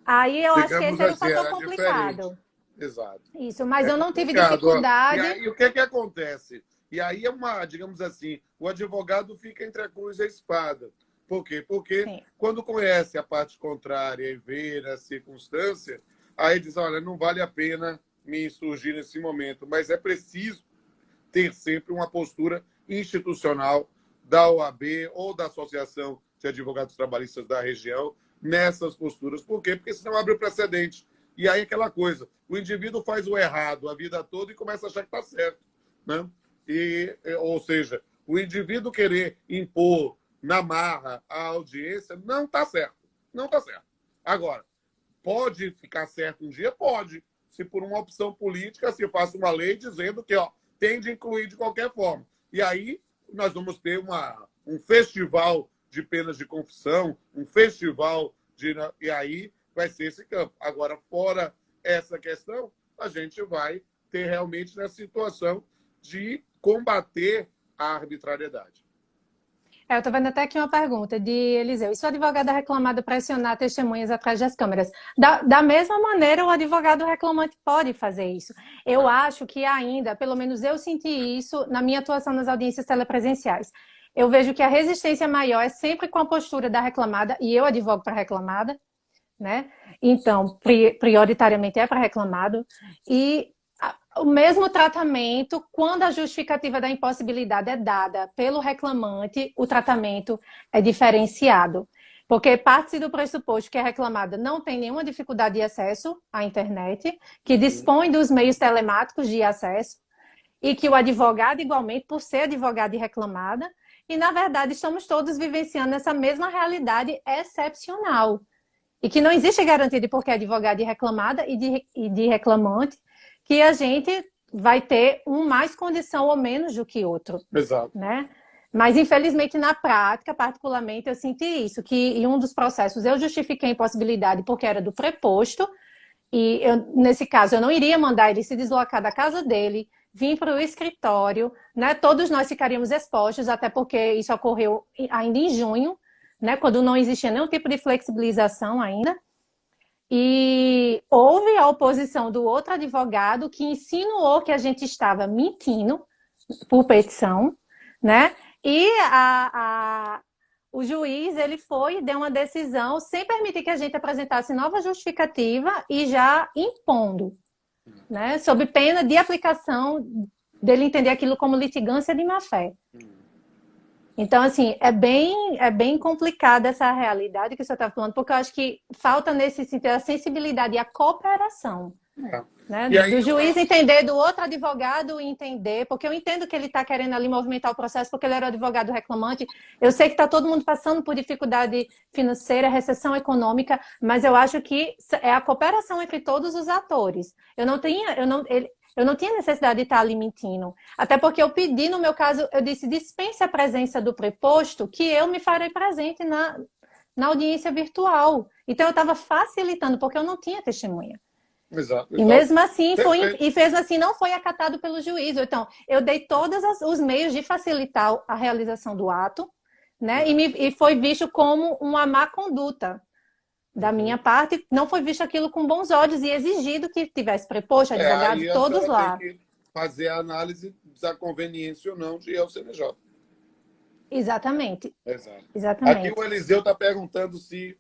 Aí eu acho que esse era um fator complicado. Diferente. Exato. Isso, mas eu não tive dificuldade. E o que acontece? E aí digamos assim, o advogado fica entre a cruz e a espada. Por quê? Porque quando conhece a parte contrária e vê a circunstância, aí diz, olha, não vale a pena me insurgir nesse momento, mas é preciso ter sempre uma postura institucional da OAB ou da Associação de Advogados Trabalhistas da região nessas posturas. Por quê? Porque senão abre o precedente. E aí aquela coisa, o indivíduo faz o errado a vida toda e começa a achar que está certo. Né? Ou seja, o indivíduo querer impor na marra a audiência não está certo. Não está certo. Agora, pode ficar certo um dia? Pode. Se por uma opção política se faça uma lei dizendo que tem de incluir de qualquer forma. E aí nós vamos ter um festival de penas de confissão, um festival e aí vai ser esse campo. Agora, fora essa questão, a gente vai ter realmente nessa situação de combater a arbitrariedade. Eu estou vendo até aqui uma pergunta de Eliseu. E se o advogado é reclamado pressionar testemunhas atrás das câmeras? Da mesma maneira, o advogado reclamante pode fazer isso. Eu acho que ainda, pelo menos eu senti isso na minha atuação nas audiências telepresenciais. Eu vejo que a resistência maior é sempre com a postura da reclamada, e eu advogo para a reclamada, né? Então, prioritariamente é para reclamado. E O mesmo tratamento, quando a justificativa da impossibilidade é dada pelo reclamante, o tratamento é diferenciado. Porque parte do pressuposto que a reclamada não tem nenhuma dificuldade de acesso à internet, que dispõe dos meios telemáticos de acesso, e que o advogado, igualmente, por ser advogado e reclamada, e, na verdade, estamos todos vivenciando essa mesma realidade excepcional. E que não existe garantia de porque é advogado e reclamada e de reclamante, que a gente vai ter um mais condição ou menos do que outro. Exato. Né? Mas, infelizmente, na prática, particularmente, eu senti isso, que em um dos processos eu justifiquei a impossibilidade porque era do preposto, e nesse caso eu não iria mandar ele se deslocar da casa dele, vir para o escritório, né? Todos nós ficaríamos expostos, até porque isso ocorreu ainda em junho, né? Quando não existia nenhum tipo de flexibilização ainda. E houve a oposição do outro advogado que insinuou que a gente estava mentindo por petição, né? E o juiz, ele foi e deu uma decisão sem permitir que a gente apresentasse nova justificativa e já impondo, né? Sob pena de aplicação dele entender aquilo como litigância de má-fé. Então, assim, é bem complicada essa realidade que o senhor está falando, porque eu acho que falta nesse sentido a sensibilidade e a cooperação. Né? Do juiz entender, do outro advogado entender, porque eu entendo que ele está querendo ali movimentar o processo, porque ele era o advogado reclamante. Eu sei que está todo mundo passando por dificuldade financeira, recessão econômica, mas eu acho que é a cooperação entre todos os atores. Eu não tinha necessidade de estar ali mentindo. Até porque eu pedi, no meu caso, eu disse, dispense a presença do preposto, que eu me farei presente na audiência virtual. Então, eu estava facilitando, porque eu não tinha testemunha. Exato. E mesmo assim, não foi acatado pelo juiz. Então, eu dei todos os meios de facilitar a realização do ato, né? E foi visto como uma má conduta. Da minha parte, não foi visto aquilo com bons olhos e exigido que tivesse preposto, advogado, todos lá. Tem que fazer a análise da conveniência ou não de ir ao CNJ. Exatamente. Exato. Exatamente. Aqui o Eliseu está perguntando se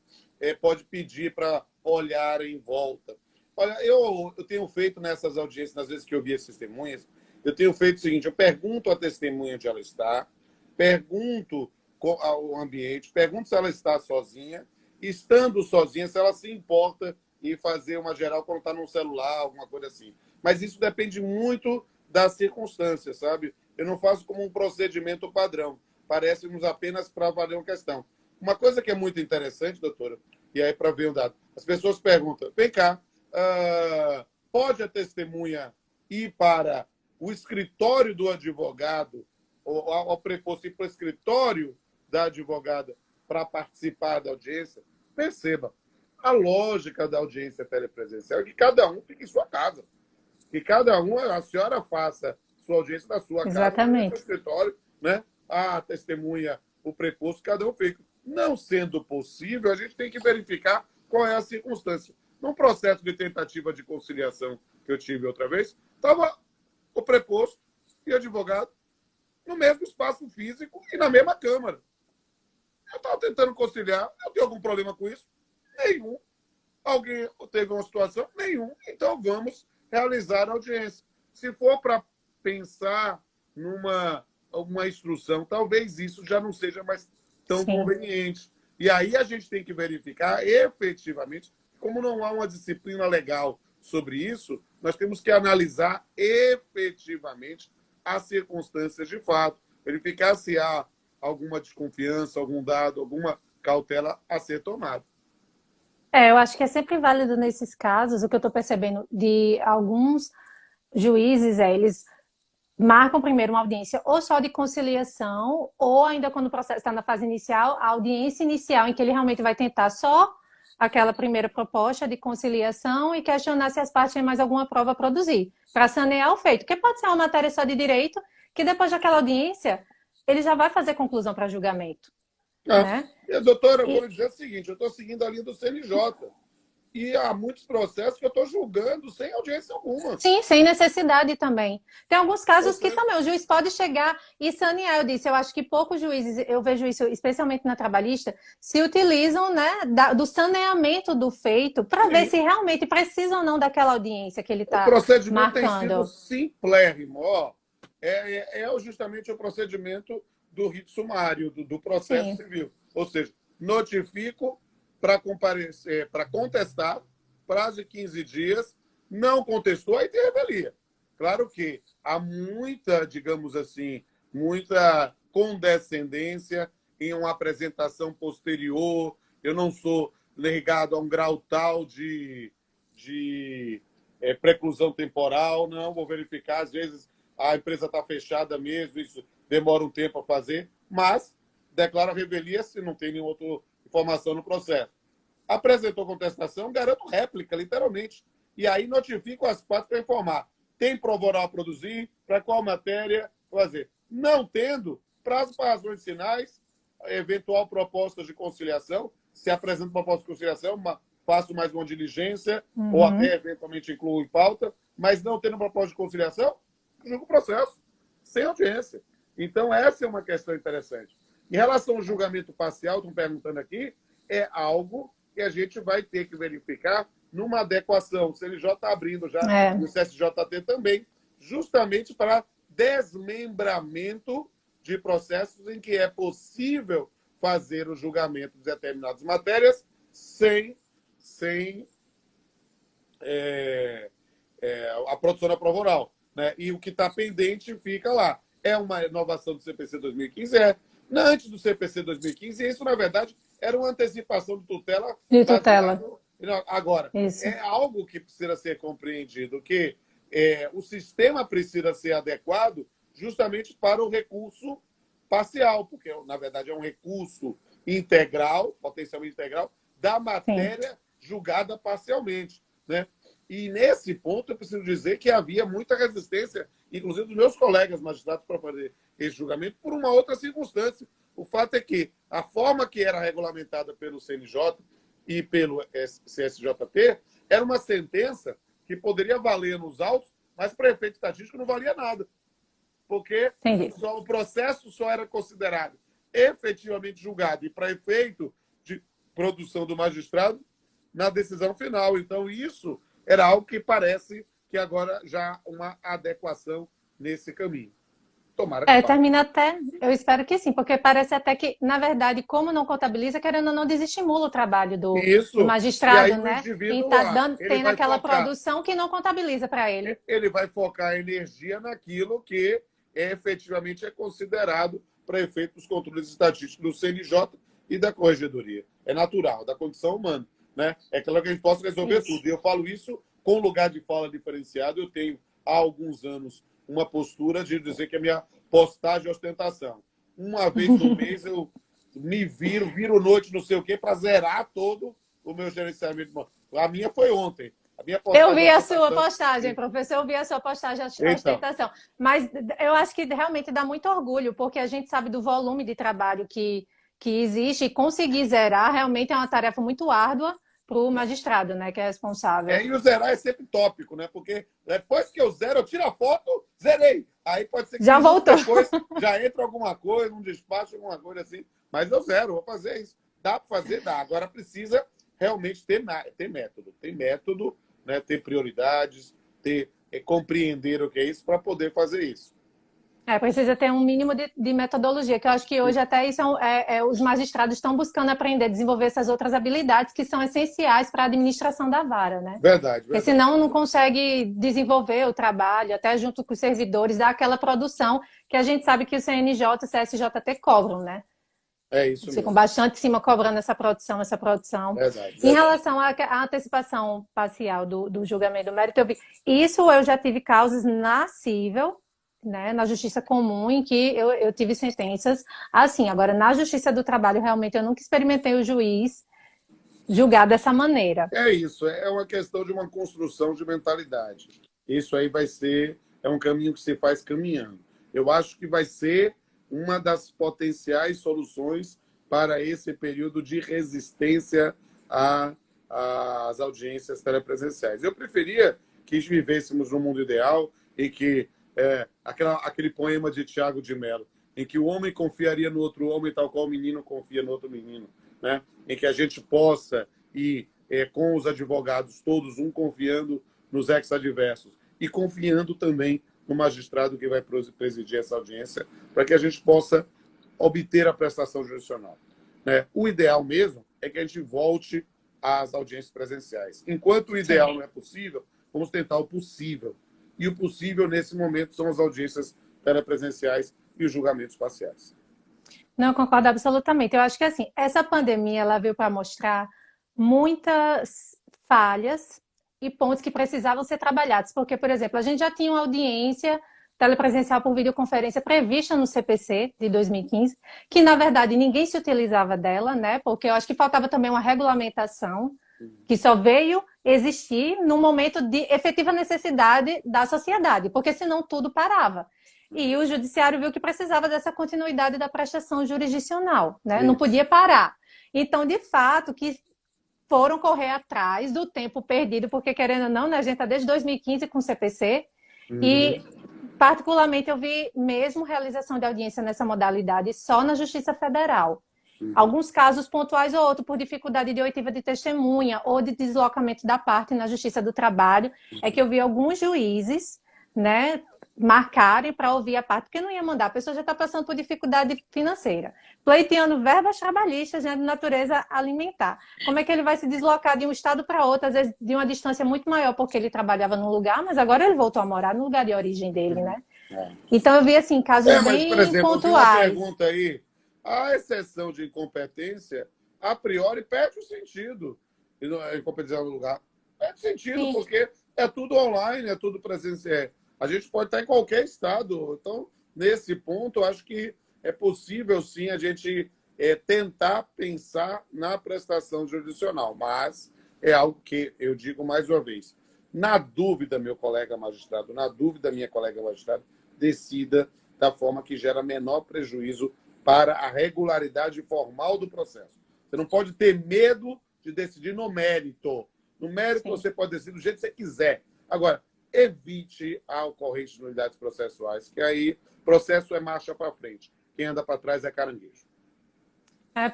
pode pedir para olhar em volta. Olha, eu tenho feito nessas audiências, nas vezes que eu vi as testemunhas, eu tenho feito o seguinte, eu pergunto à testemunha onde ela está, pergunto ao ambiente, pergunto se ela está sozinha, estando sozinha, se ela se importa em fazer uma geral quando está no celular, alguma coisa assim. Mas isso depende muito das circunstâncias, sabe? Eu não faço como um procedimento padrão. Parece-nos apenas para valer uma questão. Uma coisa que é muito interessante, doutora, e aí para ver o dado, as pessoas perguntam, vem cá, pode a testemunha ir para o escritório do advogado, ou ao preposto ir para o escritório da advogada para participar da audiência? Perceba, a lógica da audiência telepresencial é que cada um fique em sua casa. Que cada um, a senhora faça sua audiência na sua casa, no seu escritório, né? A testemunha, o preposto, cada um fica. Não sendo possível, a gente tem que verificar qual é a circunstância. Num processo de tentativa de conciliação que eu tive outra vez, estava o preposto e o advogado no mesmo espaço físico e na mesma Câmara. Eu estava tentando conciliar. Eu tenho algum problema com isso? Nenhum. Alguém teve uma situação? Nenhum. Então vamos realizar a audiência. Se for para pensar numa instrução, talvez isso já não seja mais tão conveniente. E aí a gente tem que verificar efetivamente, como não há uma disciplina legal sobre isso, nós temos que analisar efetivamente as circunstâncias de fato, verificar se há alguma desconfiança, algum dado, alguma cautela a ser tomada. Eu acho que é sempre válido nesses casos, o que eu estou percebendo de alguns juízes eles marcam primeiro uma audiência ou só de conciliação, ou ainda quando o processo está na fase inicial, a audiência inicial em que ele realmente vai tentar só aquela primeira proposta de conciliação e questionar se as partes têm mais alguma prova a produzir, para sanear o feito. Porque pode ser uma matéria só de direito, que depois daquela audiência, ele já vai fazer conclusão para julgamento. Né? Doutora, eu vou lhe dizer o seguinte, eu estou seguindo a linha do CNJ. E há muitos processos que eu estou julgando sem audiência alguma. Sim, sem necessidade também. Tem alguns casos que Você... também o juiz pode chegar e sanear. Eu disse, eu acho que poucos juízes, eu vejo isso, especialmente na trabalhista, se utilizam, né, do saneamento do feito para ver se realmente precisa ou não daquela audiência que ele O está procedimento tem sido marcando. simplérrimo. Ó, justamente o procedimento do rito sumário, do processo Sim, civil. Ou seja, notifico para comparecer, para contestar, prazo de 15 dias, não contestou, aí tem revelia. Claro que há muita, digamos assim, muita condescendência em uma apresentação posterior. Eu não sou ligado a um grau tal de preclusão temporal, não, vou verificar. Às vezes a empresa está fechada mesmo, isso demora um tempo a fazer, mas declara revelia se não tem nenhuma outra informação no processo. Apresentou contestação, garanto réplica, literalmente. E aí notifico as partes para informar. Tem prova oral a produzir, para qual matéria fazer. Não tendo, prazo para razões sinais, eventual proposta de conciliação. Se apresenta proposta de conciliação, faço mais uma diligência, ou até eventualmente incluo em pauta, mas não tendo proposta de conciliação, julgo o processo, sem audiência. Então, essa é uma questão interessante. Em relação ao julgamento parcial, estão perguntando aqui, é algo que a gente vai ter que verificar numa adequação. O CNJ está abrindo já, e o CSJT também, justamente para desmembramento de processos em que é possível fazer o julgamento de determinadas matérias sem a produção da prova oral. Né? E o que está pendente fica lá. É uma inovação do CPC 2015? Antes do CPC 2015, isso, na verdade, era uma antecipação de tutela. De tutela. Agora, Isso. é algo que precisa ser compreendido, que o sistema precisa ser adequado justamente para o recurso parcial, porque, na verdade, é um recurso integral, potencialmente integral, da matéria julgada parcialmente. Né? E, nesse ponto, eu preciso dizer que havia muita resistência, inclusive dos meus colegas magistrados, para fazer esse julgamento, por uma outra circunstância. O fato é que a forma que era regulamentada pelo CNJ e pelo CSJT era uma sentença que poderia valer nos autos, mas para efeito estatístico não valia nada. Porque o processo só era considerado efetivamente julgado e para efeito de produção do magistrado na decisão final. Então, isso era algo que parece que agora já uma adequação nesse caminho. Tomara que termina até, eu espero que sim, porque parece até que, na verdade, como não contabiliza, querendo ou não, desestimula o trabalho do magistrado, e aí, né? O indivíduo, E tá tendo aquela focar, produção que não contabiliza para ele. Ele vai focar a energia naquilo que efetivamente é considerado para efeito dos controles estatísticos do CNJ e da Corregedoria. É natural, da condição humana. Né? É claro que a gente possa resolver tudo. E eu falo isso com lugar de fala diferenciado. Eu tenho, há alguns anos, uma postura de dizer que a minha postagem é ostentação. Uma vez no mês eu me viro noite, não sei o quê, para zerar todo o meu gerenciamento. A minha foi ontem. Eu vi a sua postagem, professor, eu vi a sua postagem de ostentação. Mas eu acho que realmente dá muito orgulho, porque a gente sabe do volume de trabalho que existe, e conseguir zerar realmente é uma tarefa muito árdua para o magistrado, né, que é responsável. E o zerar é sempre tópico, né? Porque depois que eu zero, eu tiro a foto, zerei. Aí pode ser que já voltou. Depois já entra alguma coisa, um despacho, alguma coisa assim. Mas eu zero, vou fazer isso. Dá para fazer? Dá. Agora precisa realmente ter método. Ter método, né? Ter prioridades, compreender o que é isso para poder fazer isso. Precisa ter um mínimo de metodologia, que eu acho que hoje até isso os magistrados estão buscando aprender, desenvolver essas outras habilidades que são essenciais para a administração da vara, né? Verdade. Porque senão não consegue desenvolver o trabalho, até junto com os servidores, dar aquela produção que a gente sabe que o CNJ e o CSJT cobram, né? É isso mesmo. Ficam bastante em cima cobrando essa produção. Verdade. Em relação à antecipação parcial do julgamento do mérito, isso eu já tive causas na cível, né, na justiça comum, em que eu tive sentenças assim. Agora, na justiça do trabalho, realmente, eu nunca experimentei o juiz julgar dessa maneira. É isso, é uma questão de uma construção de mentalidade. Isso aí é um caminho que se faz caminhando. Eu acho que vai ser uma das potenciais soluções para esse período de resistência à as audiências telepresenciais. Eu preferia que vivêssemos num mundo ideal e que aquele poema de Tiago de Mello, em que o homem confiaria no outro homem tal qual o menino confia no outro menino, né? Em que a gente possa ir com os advogados todos, um confiando nos ex-adversos e confiando também no magistrado que vai presidir essa audiência, para que a gente possa obter a prestação jurisdicional, né? O ideal mesmo é que a gente volte às audiências presenciais. Enquanto o ideal não é possível, vamos tentar o possível. E o possível, nesse momento, são as audiências telepresenciais e os julgamentos parciais. Não, concordo absolutamente. Eu acho que assim, essa pandemia ela veio para mostrar muitas falhas e pontos que precisavam ser trabalhados. Porque, por exemplo, a gente já tinha uma audiência telepresencial por videoconferência prevista no CPC de 2015, que, na verdade, ninguém se utilizava dela, né? Porque eu acho que faltava também uma regulamentação que só veio existir no momento de efetiva necessidade da sociedade, porque senão tudo parava. E o judiciário viu que precisava dessa continuidade da prestação jurisdicional, né? Não podia parar. Então, de fato, que foram correr atrás do tempo perdido, porque, querendo ou não, né, a gente está desde 2015 com o CPC, e, particularmente, eu vi mesmo realização de audiência nessa modalidade só na Justiça Federal. Alguns casos pontuais ou outro por dificuldade de oitiva de testemunha ou de deslocamento da parte na Justiça do Trabalho, é que eu vi alguns juízes, né, marcarem para ouvir a parte, porque não ia mandar, a pessoa já está passando por dificuldade financeira, pleiteando verbas trabalhistas, né, de natureza alimentar. Como é que ele vai se deslocar de um estado para outro, às vezes de uma distância muito maior, porque ele trabalhava num lugar, mas agora ele voltou a morar no lugar de origem dele, né? Então eu vi, assim, casos Mas, bem por exemplo, pontuais. eu vi uma pergunta aí, a exceção de incompetência, a priori, perde o sentido. E não é incompetência no lugar. Perde sentido, Sim. porque é tudo online, é tudo presencial. A gente pode estar em qualquer estado. Então, nesse ponto, eu acho que é possível, sim, a gente tentar pensar na prestação jurisdicional. Mas é algo que eu digo mais uma vez. Na dúvida, meu colega magistrado, na dúvida, minha colega magistrada, decida da forma que gera menor prejuízo para a regularidade formal do processo. Você não pode ter medo de decidir no mérito. No mérito, sim, você pode decidir do jeito que você quiser. Agora, evite a ocorrência de nulidades processuais, que aí processo é marcha para frente. Quem anda para trás é caranguejo.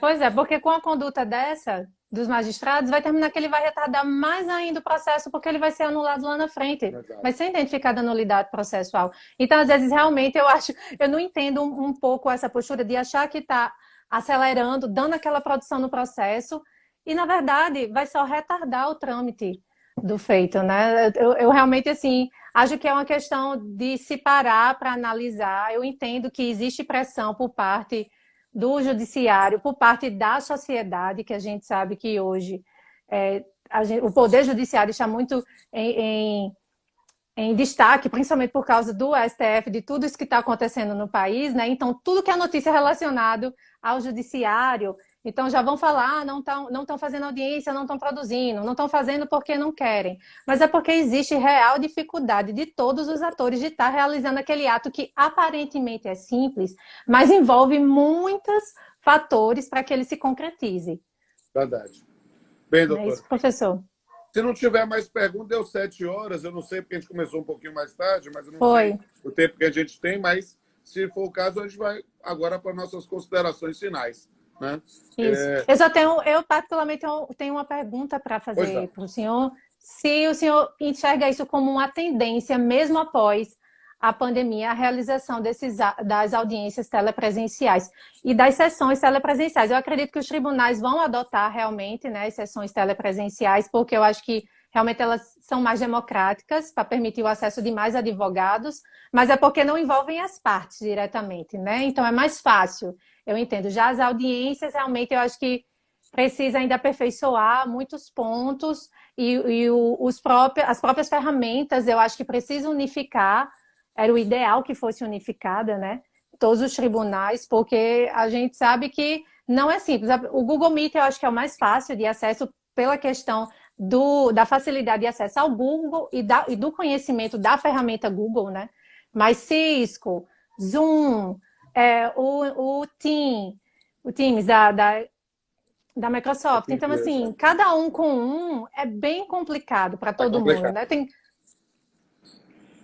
Pois é, porque com a conduta dessa, dos magistrados, vai terminar que ele vai retardar mais ainda o processo, porque ele vai ser anulado lá na frente. Exato. Vai ser identificada a nulidade processual. Então, às vezes, realmente, eu não entendo um pouco essa postura de achar que está acelerando, dando aquela produção no processo, e, na verdade, vai só retardar o trâmite do feito, né? Eu realmente, assim, acho que é uma questão de se parar para analisar. Eu entendo que existe pressão por parte do judiciário, por parte da sociedade, que a gente sabe que hoje o poder judiciário está muito em destaque, principalmente por causa do STF, de tudo isso que está acontecendo no país, né? Então, tudo que é notícia relacionado ao judiciário, então já vão falar, não estão fazendo audiência, não estão produzindo, não estão fazendo porque não querem. Mas é porque existe real dificuldade de todos os atores de estar realizando aquele ato que aparentemente é simples, mas envolve muitos fatores para que ele se concretize. Verdade. Bem, doutor. É isso, professor. Se não tiver mais perguntas, deu 7 horas. Eu não sei porque a gente começou um pouquinho mais tarde, mas eu não sei o tempo que a gente tem. Mas, se for o caso, a gente vai agora para nossas considerações finais. Né? Isso. Eu particularmente tenho uma pergunta para fazer para o senhor. Se o senhor enxerga isso como uma tendência, mesmo após a pandemia, a realização das audiências telepresenciais e das sessões telepresenciais. Eu acredito que os tribunais vão adotar realmente, né, as sessões telepresenciais, porque eu acho que realmente elas são mais democráticas para permitir o acesso de mais advogados, mas é porque não envolvem as partes diretamente, né? Então é mais fácil, eu entendo. Já as audiências, realmente, eu acho que precisa ainda aperfeiçoar muitos pontos e as próprias ferramentas, eu acho que precisa unificar. Era o ideal que fosse unificada, né? Todos os tribunais, porque a gente sabe que não é simples. O Google Meet eu acho que é o mais fácil de acesso pela questão da facilidade de acesso ao Google e do conhecimento da ferramenta Google, né? Mas Cisco, Zoom, o Teams Da Microsoft. Então, assim, cada um com um é bem complicado para todo mundo, né?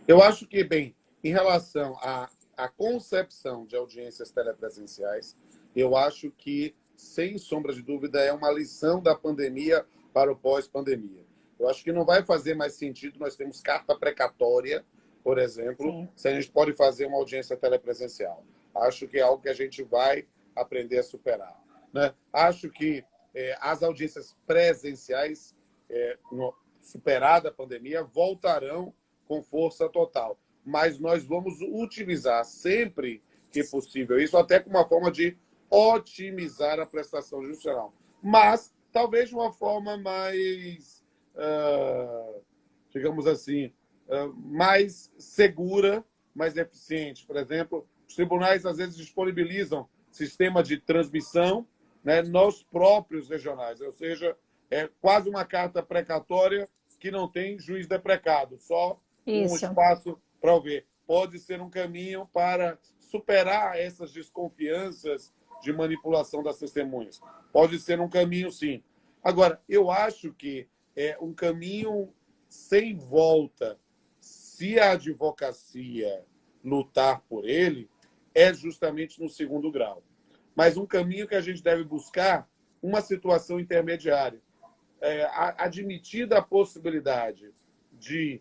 Eu acho que, bem, em relação à concepção de audiências telepresenciais, eu acho que, sem sombra de dúvida, é uma lição da pandemia para o pós-pandemia. Eu acho que não vai fazer mais sentido nós temos carta precatória, por exemplo, sim, se a gente pode fazer uma audiência telepresencial. Acho que é algo que a gente vai aprender a superar, né? Acho que as audiências presenciais, superada a pandemia, voltarão com força total. Mas nós vamos utilizar sempre que possível isso, até como uma forma de otimizar a prestação judicial. Mas, talvez de uma forma mais, digamos assim, mais segura, mais eficiente. Por exemplo, os tribunais às vezes disponibilizam sistema de transmissão, né, nos próprios regionais, ou seja, é quase uma carta precatória que não tem juiz deprecado, só um espaço para ouvir. Pode ser um caminho para superar essas desconfianças de manipulação das testemunhas. Pode ser um caminho, sim. Agora, eu acho que é um caminho sem volta, se a advocacia lutar por ele, é justamente no segundo grau. Mas um caminho que a gente deve buscar uma situação intermediária. Admitida a possibilidade de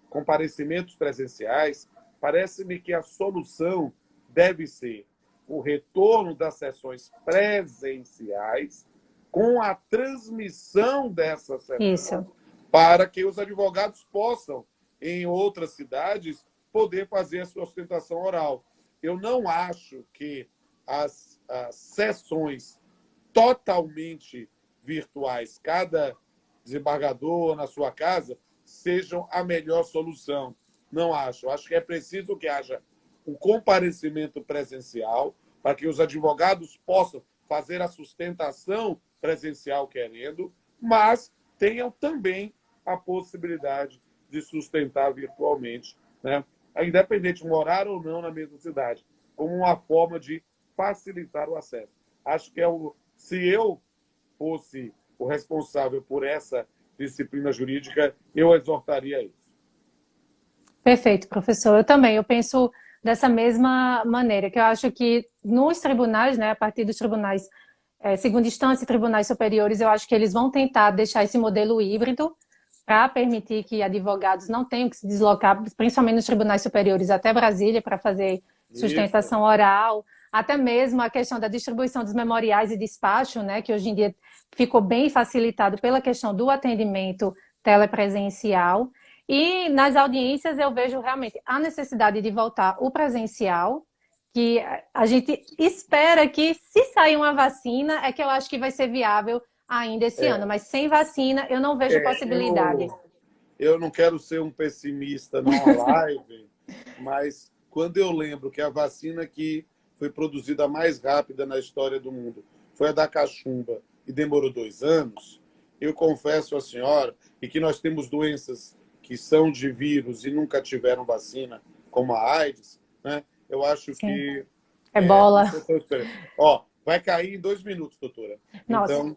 comparecimentos presenciais, parece-me que a solução deve ser o retorno das sessões presenciais com a transmissão dessa sessão para que os advogados possam, em outras cidades, poder fazer a sua sustentação oral. Eu não acho que as sessões totalmente virtuais, cada desembargador na sua casa, sejam a melhor solução. Não acho. Acho que é preciso que haja um comparecimento presencial para que os advogados possam fazer a sustentação presencial querendo, mas tenham também a possibilidade de sustentar virtualmente, né? Independente de morar ou não na mesma cidade, como uma forma de facilitar o acesso. Acho que se eu fosse o responsável por essa disciplina jurídica, eu exortaria isso. Perfeito, professor. Eu também, eu penso dessa mesma maneira, que eu acho que nos tribunais, né, a partir dos tribunais segunda instância e tribunais superiores, eu acho que eles vão tentar deixar esse modelo híbrido para permitir que advogados não tenham que se deslocar, principalmente nos tribunais superiores, até Brasília, para fazer sustentação oral, até mesmo a questão da distribuição dos memoriais e despacho, né, que hoje em dia ficou bem facilitado pela questão do atendimento telepresencial. E nas audiências eu vejo realmente a necessidade de voltar o presencial, que a gente espera que, se sair uma vacina, é que eu acho que vai ser viável ainda esse ano, mas sem vacina eu não vejo possibilidade. Eu não quero ser um pessimista numa live, mas quando eu lembro que a vacina que foi produzida mais rápida na história do mundo foi a da cachumba e demorou 2 anos, eu confesso à senhora, e que nós temos doenças que são de vírus e nunca tiveram vacina, como a AIDS, né? Eu acho que... Ebola. Vai cair em 2 minutos, doutora. Nossa.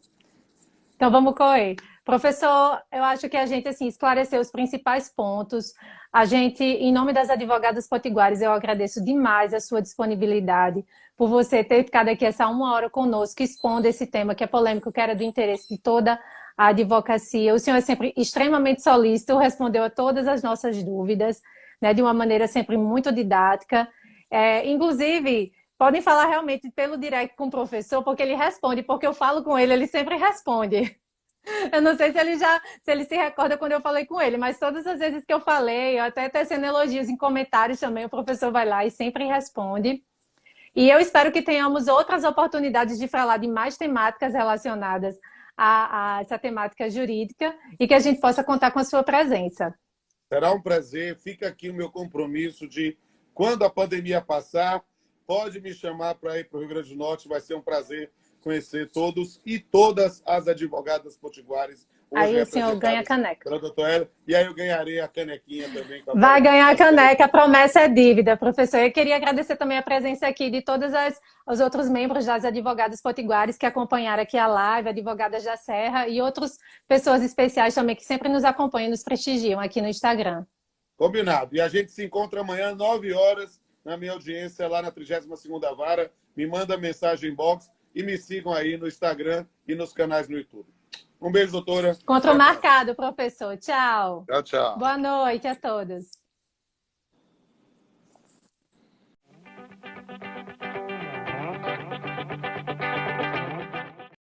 Então vamos correr. Professor, eu acho que a gente assim, esclareceu os principais pontos. A gente, em nome das advogadas potiguares, eu agradeço demais a sua disponibilidade, por você ter ficado aqui essa 1 hora conosco, expondo esse tema que é polêmico, que era do interesse de toda a advocacia. O senhor é sempre extremamente solícito, respondeu a todas as nossas dúvidas, né, de uma maneira sempre muito didática. Inclusive, podem falar realmente pelo direct com o professor, porque ele responde, porque eu falo com ele, ele sempre responde. Eu não sei se ele se recorda quando eu falei com ele, mas todas as vezes que eu falei, eu até tecendo elogios em comentários também, o professor vai lá e sempre responde. E eu espero que tenhamos outras oportunidades de falar de mais temáticas relacionadas a essa temática jurídica e que a gente possa contar com a sua presença. Será um prazer. Fica aqui o meu compromisso de, quando a pandemia passar, pode me chamar para ir para o Rio Grande do Norte. Vai ser um prazer conhecer todos e todas as advogadas potiguares Aí o senhor ganha a caneca. Pela doutora Hélio. E aí eu ganharei a canequinha também. Vai ganhar a caneca, a promessa é dívida, professor. Eu queria agradecer também a presença aqui de todos os outros membros das advogadas potiguares que acompanharam aqui a live, advogadas da Serra e outras pessoas especiais também que sempre nos acompanham e nos prestigiam aqui no Instagram. Combinado. E a gente se encontra amanhã, 9 horas, na minha audiência lá na 32ª Vara. Me manda mensagem inbox e me sigam aí no Instagram e nos canais no YouTube. Um beijo, doutora. Encontro marcado, professor. Tchau. Tchau, tchau. Boa noite a todos.